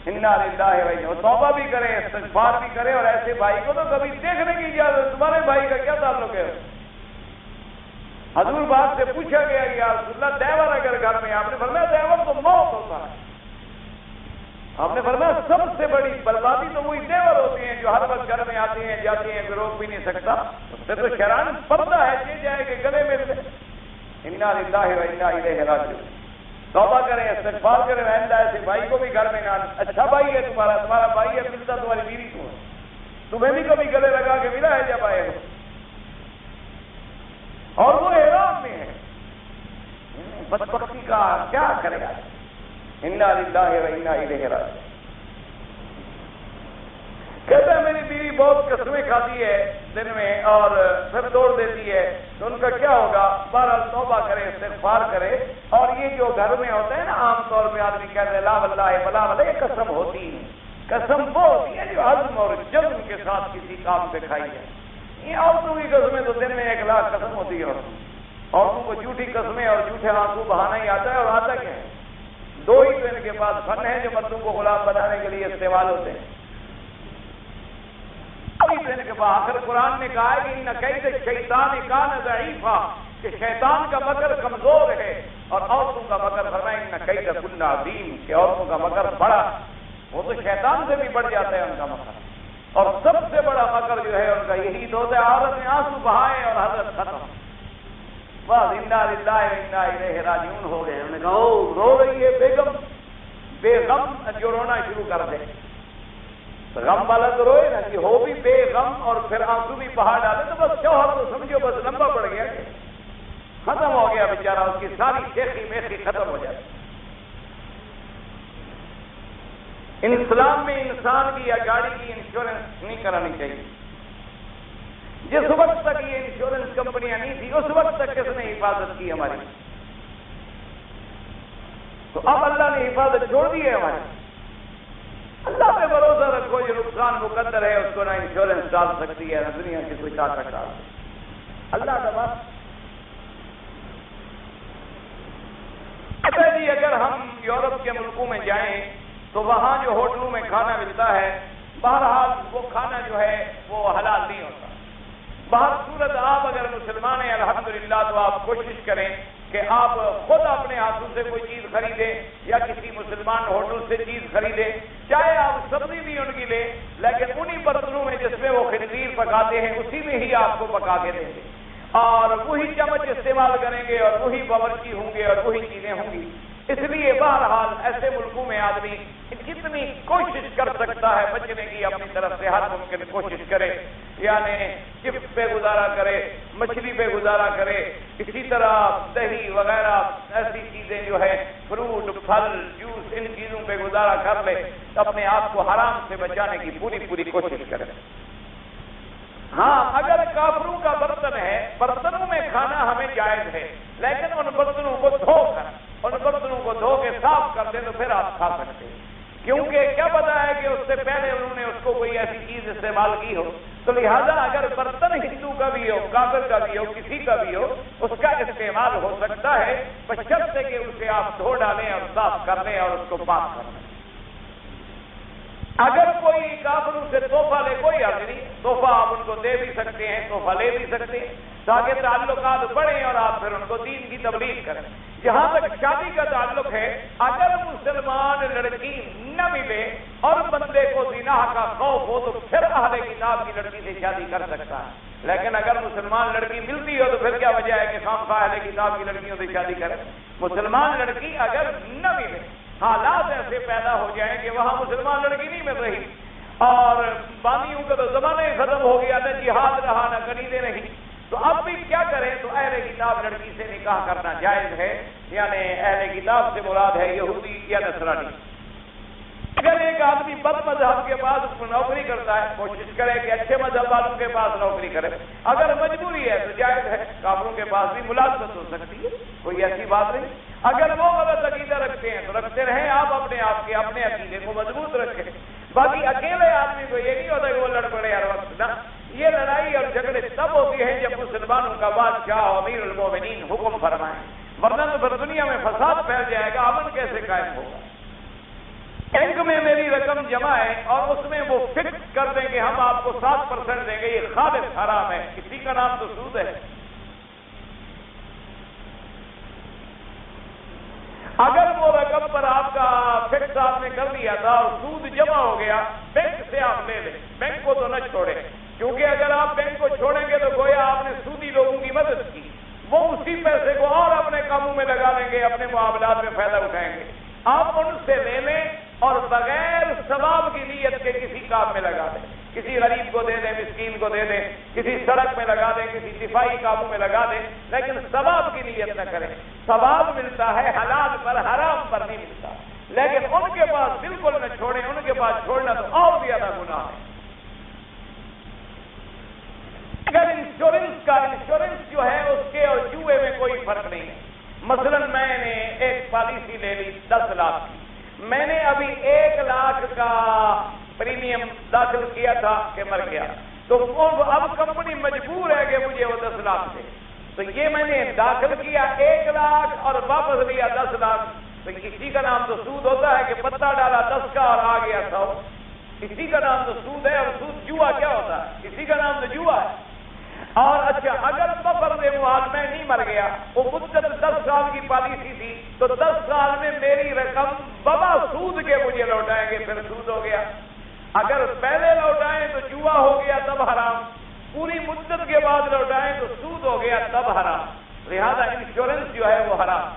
[SPEAKER 1] انا للہ و انا، توبہ بھی کرے، استغفار بھی کرے، اور ایسے بھائی کو تو کبھی دیکھنے کی اجازت، تمہارے بھائی کا کیا تعلق ہے؟ حضور بات سے پوچھا گیا کہ یا رسول اللہ دیور اگر گھر میں، آپ نے فرمایا دیور تو موت ہوتا ہے، آپ نے فرمایا سب سے بڑی بربادی تو وہی دیور ہوتے ہیں جو ہر وقت گھر میں آتے ہیں جاتے ہیں، کوئی روک بھی نہیں سکتا، اس سے تو شرعاً پردہ ہے، یہ جائے کہ گلے میں سے۔ انا للہ و انا الیہ راجعون، توبہ کریں، استغفار کریں، آئندہ ایسے بھائی کو بھی گھر میں نہ، اچھا بھائی ہے تمہارا بھائی ہے، ملتا تمہاری بیوی کو، تمہیں بھی کبھی گلے لگا کے ملا ہے جب آئے ہو، اور وہ احرام میں ہے، بدبختی کا کیا کرے گا۔ انا للہ و انا الیہ راجعون۔ کہتا ہے میری بیوی بہت قسمیں کھاتی ہے دن میں اور پھر توڑ دیتی ہے، تو ان کا کیا ہوگا؟ بہرحال توبہ کرے، استغفار کرے، اور یہ جو گھر میں ہوتا ہے نا عام طور پہ آدمی کہتے ہیں لا واللہ بلا واللہ، یہ قسم ہوتی ہے، قسم وہ ہوتی ہے جو عزم اور جزم کے ساتھ کسی کام پہ کھائی جائے۔ یہ عورتوں کی قسمیں تو دن میں 1,00,000 قسم ہوتی ہے، عورتوں کو جھوٹی قسمیں اور جھوٹے آنسو بہانا ہی آتا ہے، اور آتا کیا ہے؟ 2 ہی تو ان کے پاس فن ہے جو مردوں کو غلام بنانے کے لیے استعمال ہوتے ہیں۔ آخر قرآن نے کہا ہے کہ ان کید الشیطان کان ضعیفا، کہ شیطان کا مکر کمزور ہے، اور عورتوں کا مکر فرمایا ان کید کن عظیم، کہ عورتوں کا مکر بڑا، وہ تو شیطان سے بھی بڑھ جاتا ہے ان کا مکر، اور سب سے بڑا مکر جو ہے ان کا یہی تو ہوتا ہے عورت نے آنسو بہائے اور حضرت ختم، بس انا للہ و انا الیہ راجعون ہو گئے۔ انہوں نے کہا او رو رہی ہے بیگم، بے غم جو رونا شروع کر دے، غم والا تو روئے نا، کہ ہو بھی بے غم اور پھر آنسو بھی بہا ڈالے، تو بس شوہر تو سمجھو بس لمبا پڑ گیا، ختم ہو گیا بیچارہ، اس کی ساری شیخی میخی ختم ہو جائے۔ اسلام میں انسان کی یا گاڑی کی انشورنس نہیں کرانی چاہیے، جس وقت تک یہ انشورنس کمپنیاں نہیں تھی اس وقت تک کس نے حفاظت کی ہماری؟ تو اب اللہ نے حفاظت چھوڑ دی ہے ہماری. اللہ پہ بھروسہ رکھو، یہ نقصان مقدر ہے، اس کو نہ انشورنس ڈال سکتی ہے نہ دنیا کی کوئی طاقت ڈال سکتی. اللہ کا بات جی. اگر ہم یورپ کے ملکوں میں جائیں تو وہاں جو ہوٹلوں میں کھانا ملتا ہے، بہرحال وہ کھانا جو ہے وہ حلال نہیں ہوتا. بہر صورت آپ اگر مسلمان ہیں الحمدللہ تو آپ کوشش کریں کہ آپ خود اپنے ہاتھوں سے کوئی چیز خریدیں یا کسی مسلمان ہوٹل سے چیز خریدیں، چاہے آپ سبزی بھی ان کی لیں لیکن انہی برتنوں میں جس میں وہ خنزیر پکاتے ہیں اسی میں ہی آپ کو پکا کے دیں گے، اور وہی چمچ استعمال کریں گے اور وہی باورچی ہوں گے اور وہی چیزیں ہوں گی. اس لیے بہرحال ایسے ملکوں میں آدمی جتنی کوشش کر سکتا ہے بچنے کی اپنی طرف سے ہر ممکن کوشش کرے، یعنی چپس پہ گزارا کرے، مچھلی پہ گزارا کرے، اسی طرح دہی وغیرہ ایسی چیزیں جو ہے فروٹ پھل جوس ان چیزوں پہ گزارا کر لے، اپنے آپ کو حرام سے بچانے کی پوری کوشش کرے. ہاں اگر کافروں کا برتن ہے، برتنوں میں کھانا ہمیں جائز ہے، لیکن ان برتنوں کو دھو کے صاف کر دیں تو پھر آپ کھا سکتے ہیں، کیونکہ کیا پتا ہے کہ اس سے پہلے انہوں نے اس کو کوئی ایسی چیز استعمال کی ہو. تو لہذا اگر برتن ہندو کا بھی ہو، کافر کا بھی ہو، کسی کا بھی ہو، اس کا استعمال ہو سکتا ہے بشرطے کہ اسے آپ دھو ڈالیں اور صاف کر لیں اور اس کو پاک کر لیں. اگر کوئی کافروں سے تحفہ لے کوئی حرج نہیں، تحفہ آپ ان کو دے بھی سکتے ہیں، تحفہ لے بھی سکتے ہیں تاکہ تعلقات بڑھیں اور آپ پھر ان کو دین کی تبلیغ کریں. جہاں تک شادی کا تعلق ہے، اگر مسلمان لڑکی نہ ملے اور بندے کو زنا کا خوف ہو تو پھر اہل کتاب کی لڑکی سے شادی کر سکتا ہے، لیکن اگر مسلمان لڑکی ملتی ہو تو پھر کیا وجہ ہے کہ خامخواہ اہل کتاب کی لڑکیوں سے شادی کرے؟ مسلمان لڑکی اگر نہ ملے، حالات ایسے پیدا ہو جائیں کہ وہاں مسلمان لڑکی نہیں مل رہی اور بامیوں کا تو زمانہ ہی ختم ہو گیا، نہ جہاد رہا نہ خریدے نہیں، تو اب بھی کیا کریں؟ تو اہل کتاب لڑکی سے نکاح کرنا جائز ہے. یعنی اہل کتاب سے مراد ہے یہودی یا نصرانی. اگر ایک آدمی بد مذہب کے پاس نوکری کرتا ہے، کوشش کرے کہ اچھے مذہب والوں کے پاس نوکری کرے. اگر مجبوری ہے تو جائز ہے، کافروں کے پاس بھی ملازمت ہو سکتی ہے، کوئی ایسی بات نہیں. اگر وہ غلط عقیدہ رکھتے ہیں تو رکھتے رہیں، آپ اپنے عقیدے کو مضبوط رکھیں. باقی اکیلے آدمی کو یہ نہیں ہوتا کہ وہ لڑ پڑے ہر وقت. نہ، یہ لڑائی اور جھگڑے تب ہوتی ہیں جب مسلمانوں کا بادشاہ امیر المومنین حکم فرمائیں، ورنہ تو پھر دنیا میں فساد پھیل جائے گا، امن کیسے قائم ہوگا؟ بینک میں میری رقم جمع ہے اور اس میں وہ فکس کر دیں کہ ہم آپ کو 7% دیں گے، یہ خالص حرام ہے. کسی کا نام تو سود ہے. اگر وہ رقم پر آپ کا فکس آپ نے کر دیا تھا اور سود جمع ہو گیا، بینک سے آپ لے لیں، بینک کو تو نہ چھوڑیں، کیونکہ اگر آپ بینک کو چھوڑیں گے تو گویا آپ نے سودی لوگوں کی مدد کی، وہ اسی پیسے کو اور اپنے کاموں میں لگا لیں گے، اپنے معاملات میں فائدہ اٹھائیں گے. آپ ان سے لے لیں اور بغیر ثواب کی نیت کے کسی کام میں لگا دیں، کسی غریب کو دے دیں، مسکین کو دے دیں، کسی سڑک میں لگا دیں، کسی دفاعی کاموں میں لگا دیں، لیکن ثواب کی نیت نہ کریں. ثواب ملتا ہے حلال پر، حرام پر نہیں ملتا. لیکن ان کے پاس بالکل نہ چھوڑیں، ان کے پاس چھوڑنا تو اور زیادہ گناہ ہے. اگر انشورنس جو ہے اس کے اور جوئے میں کوئی فرق نہیں ہے. مثلا میں نے ایک پالیسی لے لی 10 لاکھ کی، میں نے ابھی 1 لاکھ کا پریمیم داخل کیا تھا کہ مر گیا، تو اب کمپنی مجبور ہے کہ مجھے وہ 10 لاکھ دے. تو یہ میں نے داخل کیا 1 لاکھ اور واپس لیا 10 لاکھ، تو کسی کا نام تو سود ہوتا ہے کہ پتا ڈالا 10 کا اور آ گیا 100. اسی کا نام تو سود ہے. اور سود جوا کیا ہوتا ہے؟ اسی کا نام تو جوا ہے. اور اچھا اگر بفرض محال میں نہیں مر گیا، وہ مدت 10 سال کی پالیسی تھی، تو 10 سال میں میری رقم بابا سود کے مجھے لوٹائیں گے، پھر سود ہو گیا. اگر پہلے لوٹائیں تو جوا ہو گیا تب حرام، پوری مدت کے بعد لوٹائیں تو سود ہو گیا تب حرام. لہذا انشورنس جو ہے وہ حرام.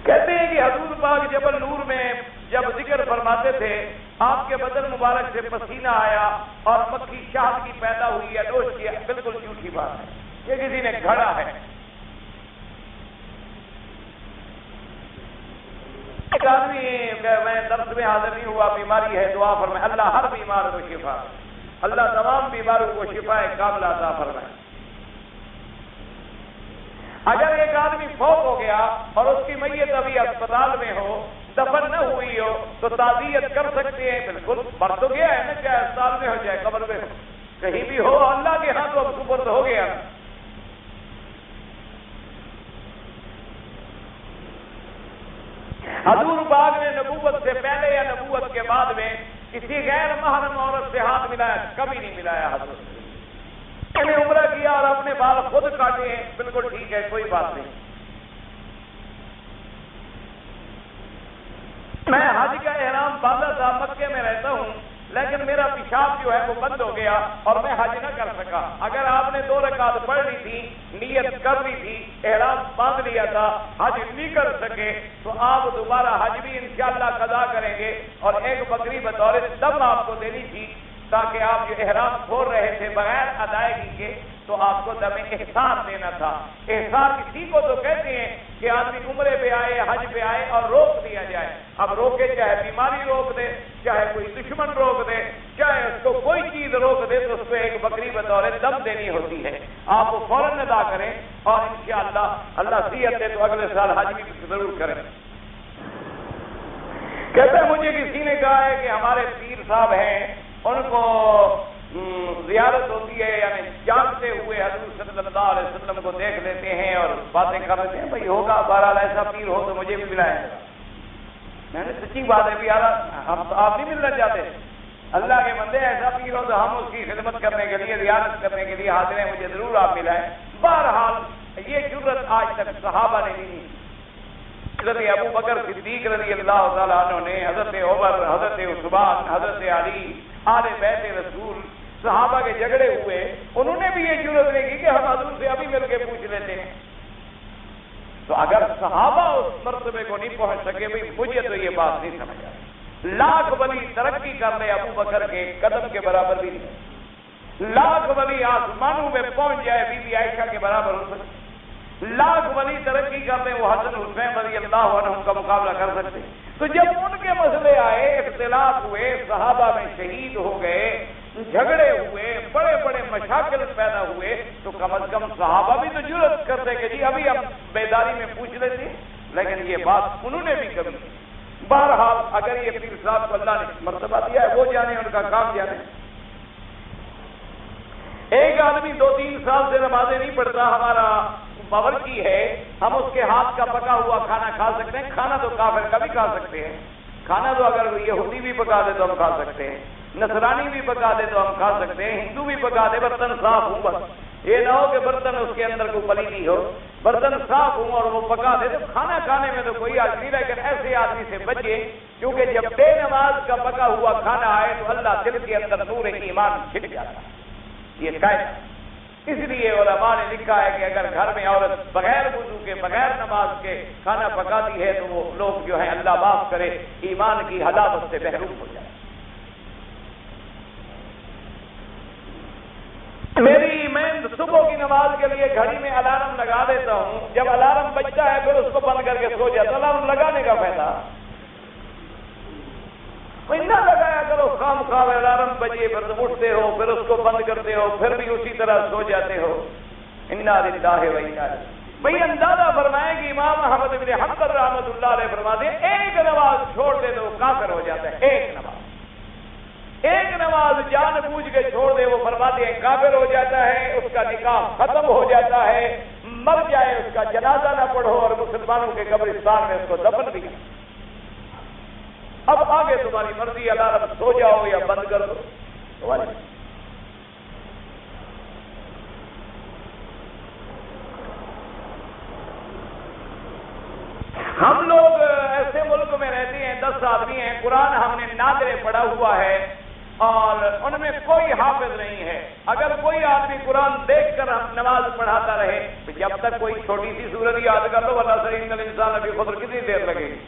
[SPEAKER 1] کہتے ہیں کہ حضور پاک جبل نور میں جب ذکر فرماتے تھے، آپ کے بدن مبارک سے پسینہ آیا اور مکھی شہد کی پیدا ہوئی ہے، نوش کیا. بالکل جھوٹی بات ہے، یہ کسی نے گھڑا ہے. ایک آدمی میں درس میں حاضر نہیں ہوا، بیماری ہے، دعا فرمائے اللہ ہر بیمار کو شفا، اللہ تمام بیماروں کو شفا کاملہ عطا فرمائے۔ اگر ایک آدمی فوت ہو گیا اور اس کی میت ابھی اسپتال میں ہو، دفن نہ ہوئی ہو، تو تعزیت کر سکتے ہیں؟ بالکل، مر تو گیا ہے نا، چاہے اسپتال میں ہو چاہے قبر میں ہو، کہیں بھی ہو اللہ کے ہاں تو اب سپرد ہو گیا۔ حضور باغ نے نبوت سے پہلے یا نبوت کے بعد میں کسی غیر محرم عورت سے ہاتھ ملایا؟ کبھی نہیں ملایا حضرت نے عمرہ کیا اور اپنے بال خود کاٹے ہیں، بالکل ٹھیک ہے، کوئی بات نہیں۔ میں حج کا احرام باندھا تھا، مکے میں رہتا ہوں، لیکن میرا پیشاب جو ہے وہ بند ہو گیا اور میں حج نہ کر سکا۔ اگر آپ نے 2 رکعت پڑھ لی تھی، نیت کر لی تھی، احرام باندھ لیا تھا، حج نہیں کر سکے، تو آپ دوبارہ حج بھی انشاءاللہ قضا کریں گے، اور ایک بکری بطور دم آپ کو دینی تھی، تاکہ آپ جو احرام چھوڑ رہے تھے بغیر ادائیگی کے، تو آپ کو دم احسان دینا تھا۔ احسان کسی کو تو کہتے ہیں کہ آدمی عمرے پہ آئے، حج پہ آئے اور روک دیا جائے۔ اب روکے، چاہے بیماری روک دے، چاہے کوئی دشمن روک دے، چاہے اس کو کوئی چیز روک دے، تو اس کو ایک بکری بطور دم دینی ہوتی ہے۔ آپ وہ فوراً ادا کریں، اور انشاءاللہ اللہ صحت دے تو اگلے سال حج بھی ضرور کریں۔ کہتے ہیں مجھے کسی نے کہا ہے کہ ہمارے پیر صاحب ہیں، ان کو زیارت ہوتی ہے، یعنی جاگتے ہوئے حضور صلی اللہ علیہ وسلم کو دیکھ لیتے ہیں اور باتیں کر لیتے ہیں۔ بھائی ہوگا، بہرحال ایسا پیر ہو تو مجھے بھی ملائیں۔ میں نے سچی بات ہے بھی آپ نہیں ملنا چاہتے؟ اللہ کے بندے، ایسا پیر ہو تو ہم اس کی خدمت کرنے کے لیے، زیارت کرنے کے لیے حاضر ہیں، مجھے ضرور آپ ملائیں۔ بہرحال یہ جرت آج تک صحابہ نے نہیں کی۔ حضرت ابو بکر صدیق رضی اللہ تعالیٰ عنہ نے، حضرت عمر، حضرت عثمان، حضرت علی، آل بیت رسول، صحابہ کے جھگڑے ہوئے، انہوں نے بھی یہ جرت نہیں کی کہ ہم حضور سے ابھی مل کے پوچھ لیتے ہیں۔ تو اگر صحابہ اس مرتبے کو نہیں پہنچ سکے، بھائی مجھے تو یہ بات نہیں سمجھ آئی۔ لاکھ ولی ترقی کر لے ابو بکر کے قدم کے برابر بھی نہیں، لاکھ ولی آسمانوں میں پہنچ جائے بی بی عائشہ کے برابر ہو سکے، لاکھ ولی ترقی کر لیں وہ حسن حسین رضی اللہ عنہ کا مقابلہ کر سکتے۔ تو جب ان کے مسئلے آئے، اختلاف ہوئے، صحابہ میں شہید ہو گئے، جھگڑے ہوئے، بڑے بڑے مشاکل پیدا ہوئے، تو کم از کم صحابہ بھی تو جرأت کرتے کہ جی ابھی ہم بیداری میں پوچھ لیتے، لیکن یہ بات انہوں نے بھی کبھی۔ بہرحال اگر یہ پیر صاحب کو اللہ نے مرتبہ دیا ہے، وہ جانے، ان کا کام جانے۔ ایک آدمی 2-3 سال سے نمازیں نہیں پڑھتا، ہمارا باورچی ہے، ہم اس کے ہاتھ کا پکا ہوا کھانا کھا سکتے ہیں؟ کھانا تو کافر کا بھی کھا سکتے ہیں، کھانا تو اگر یہودی بھی پکا دے تو ہم کھا سکتے ہیں، نصرانی بھی پکا دے تو ہم کھا سکتے ہیں، ہندو بھی پکا دے، برتن صاف ہوں بس۔ یہ نہ ہو کہ برتن اس کے اندر کوئی پلیدی ہو، برتن صاف ہوں اور وہ پکا دے، تو کھانا کھانے میں تو کوئی حرج نہیں، لیکن ایسے آدمی سے بچے، کیونکہ جب بے نماز کا پکا ہوا کھانا آئے تو اللہ دل کے اندر نور ایمان چھٹ جاتا ہے، یہ قاعدہ۔ اس لیے علماء نے لکھا ہے کہ اگر گھر میں عورت بغیر وضو کے، بغیر نماز کے کھانا پکاتی ہے تو وہ لوگ جو ہے اللہ معاف کرے ایمان کی حلاوت سے محروم ہو جائے۔ میں صبح کی نماز کے لیے گھڑی میں الارم لگا دیتا ہوں، جب الارم بجتا ہے پھر اس کو بند کر کے سو جاتا۔ الارم لگانے کا فائدہ نہ لگایا کرو، خام خواہ الارم بجے پھر اٹھتے ہو، پھر اس کو بند کرتے ہو، پھر بھی اسی طرح سو جاتے ہو۔ انا للہ و انا الیہ۔ بھئی اندازہ فرمائیں کہ امام احمد بن حنبل رحمۃ اللہ علیہ فرماتے ہیں ایک نماز چھوڑ دے تو کافر ہو جاتا ہے، ایک نماز جان بوجھ کے چھوڑ دے، وہ فرماتے ہیں کافر ہو جاتا ہے، اس کا نکاح ختم ہو جاتا ہے، مر جائے اس کا جنازہ نہ پڑھو اور مسلمانوں کے قبرستان میں اس کو دفن بھی۔ اب آگے تمہاری مرضی، الارم سو جاؤ یا بند کر دو۔ ہم لوگ ایسے ملک میں رہتے ہیں، 10 آدمی ہیں، قرآن ہم نے نادرے پڑھا ہوا ہے اور ان میں کوئی حافظ نہیں ہے۔ اگر کوئی آدمی قرآن دیکھ کر ہم نماز پڑھاتا رہے، جب تک کوئی چھوٹی سی سورت یاد کر لو، اللہ سر ان انسان ابھی خود کتنی دیر لگے گی،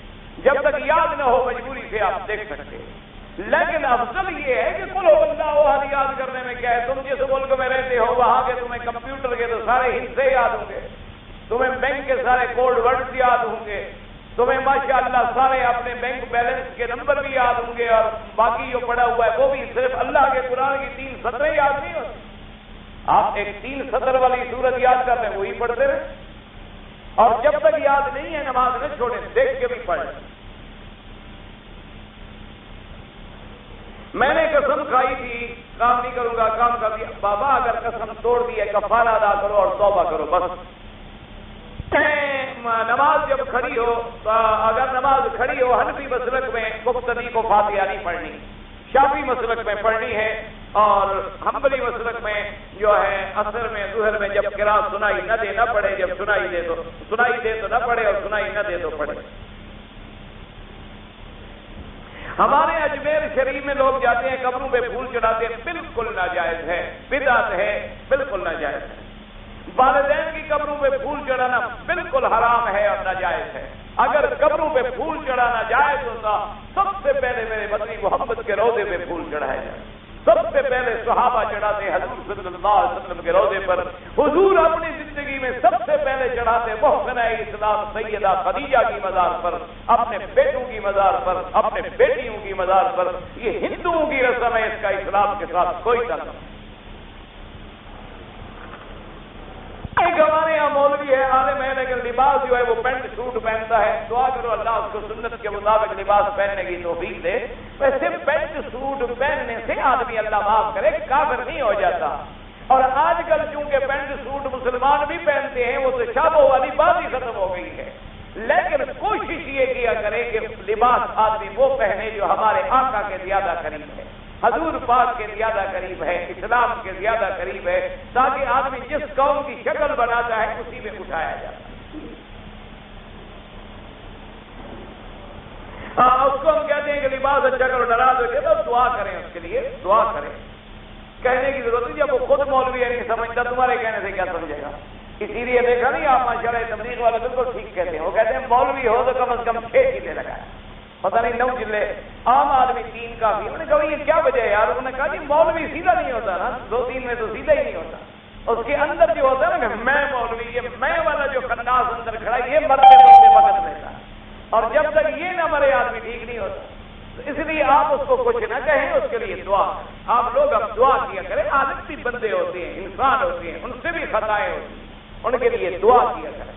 [SPEAKER 1] جب تک یاد نہ ہو مجبوری سے آپ دیکھ سکتے۔ لیکن افضل یہ ہے کہ قل هو اللہ احد یاد کرنے میں کیا ہے؟ تم جس ملک میں رہتے ہو وہاں کے تمہیں کمپیوٹر کے تو سارے حصے یاد ہوں گے، تمہیں بینک کے سارے کوڈ ورڈز یاد ہوں گے، تمہیں ماشاءاللہ سارے اپنے بینک بیلنس کے نمبر بھی یاد ہوں گے اور باقی جو پڑا ہوا ہے وہ بھی، صرف اللہ کے قرآن کی 3 سطریں یاد نہیں ہوتی. آپ ایک 3 سطر والی سورت یاد کر لیں، وہی پڑھتے رہے، اور جب تک یاد نہیں ہے نماز نہ چھوڑیں، دیکھ کے بھی پڑھ لیں. میں نے قسم کھائی تھی کام نہیں کروں گا، کام کر دیا. بابا اگر قسم توڑ دی ہے کفارہ ادا کرو اور توبہ کرو بس. نماز جب کھڑی ہو، اگر نماز کھڑی ہو، حنفی مسلک میں مقتدی کو فاتحہ نہیں پڑھنی، شافعی مسلک میں پڑھنی ہے، اور حنبلی مسلک میں جو ہے عصر میں ظہر میں جب قرات سنائی نہ دے نہ پڑھے، جب سنائی دے تو نہ پڑھے، اور سنائی نہ دے تو پڑھے. ہمارے اجمیر شریف میں لوگ جاتے ہیں قبروں پہ پھول چڑھاتے ہیں، بالکل ناجائز ہے، بدعت ہے، بالکل ناجائز ہے. والدین کی قبروں پہ پھول چڑھانا بالکل حرام ہے اور ناجائز ہے. اگر قبروں پہ پھول چڑھانا جائز ہوتا، سب سے پہلے میرے مدنی محمد کے روضے پہ پھول چڑھائے جائے. سب سے پہلے صحابہ چڑھاتے حضور صلی اللہ علیہ وسلم کے روضے پر. حضور اپنی زندگی میں سب سے پہلے چڑھاتے محسنہ اسلام سیدہ خدیجہ کی مزار پر، اپنے بیٹوں کی مزار پر، اپنے بیٹیوں کی مزار پر. یہ ہندوؤں کی رسم ہے، اس کا اسلام کے ساتھ کوئی تعلق نہیں. ایک ہمارے یہاں مولوی ہے، عالم ہے، لیکن لباس جو ہے وہ پینٹ سوٹ پہنتا ہے. دعا کرو اللہ اس کو سنت کے مطابق لباس پہننے کی توفیق دے. ویسے پینٹ سوٹ پہننے سے آدمی اللہ معاف کرے کافر نہیں ہو جاتا. اور آج کل چونکہ پینٹ سوٹ مسلمان بھی پہنتے ہیں، وہ تو شابوں والی بات ہی ختم ہو گئی ہے. لیکن کوشش یہ کیا کرے کہ لباس آدمی وہ پہنے جو ہمارے آقا کے زیادہ قریب ہے، حضور پاک کے زیادہ قریب ہے، اسلام کے زیادہ قریب ہے، تاکہ آدمی جس قوم کی شکل بناتا ہے اسی میں اٹھایا جاتا ہے. اس کو ہم کہتے ہیں کہ لباس اچھا کرو، ناراض ہو جائے تو دعا کریں، اس کے لیے دعا کریں. کہنے کی ضرورت نہیں، جب وہ خود مولوی ہے نہیں سمجھتا، تمہارے کہنے سے کیا سمجھے گا. اسی لیے دیکھا نہیں آپ ماشاءاللہ تبلیغ والے بالکل ٹھیک کہتے ہیں. وہ کہتے ہیں مولوی ہو تو کم از کم 6 چیزیں لگائے، پتہ نہیں 9 چلے. عام آدمی 3 کافی. انہوں نے کہا یہ کیا وجہ ہے یار؟ انہوں نے کہا جی مولوی سیدھا نہیں ہوتا نا، 2-3 میں تو سیدھا ہی نہیں ہوتا. اس کے اندر جو ہوتا ہے نا کہ میں مولوی، یہ میں والا جو خناس اندر کھڑا ہے یہ مرتے مرتے وقت رہتا ہے، اور جب تک یہ نہ مرے آدمی ٹھیک نہیں ہوتا. تو اس لیے آپ اس کو کچھ نہ کہیں، اس کے لیے دعا. آپ لوگ اب دعا کیا کریں. آدمی بھی بندے ہوتے ہیں، انسان ہوتے ہیں، ان سے بھی خطائیں ہوتی ہیں، ان کے لیے دعا کیا کریں.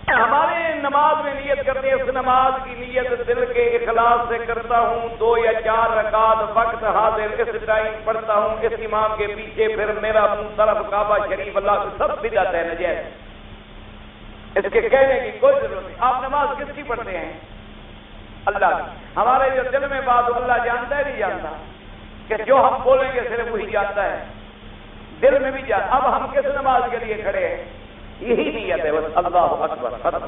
[SPEAKER 1] ہمارے نماز میں نیت کرتے ہیں، اس نماز کی نیت دل کے اخلاص سے کرتا ہوں. 2 یا 4 رکعت وقت حاضر اس ٹائم پڑھتا ہوں اس امام کے پیچھے، پھر میرا منہ طرف کعبہ شریف. اللہ کو سب بدعت ہے، نجائز. اس کے کہنے کی کوئی ضرورت نہیں. آپ نماز کس کی پڑھتے ہیں؟ اللہ کی. ہمارے جو دل میں بات اللہ جانتا ہے نہیں جانتا؟ کہ جو ہم بولیں گے صرف وہی جانتا ہے، دل میں بھی جانتا. اب ہم کس نماز کے لیے کھڑے ہیں؟ یہی نیت ہے بس. اللہ اکبر. ختم.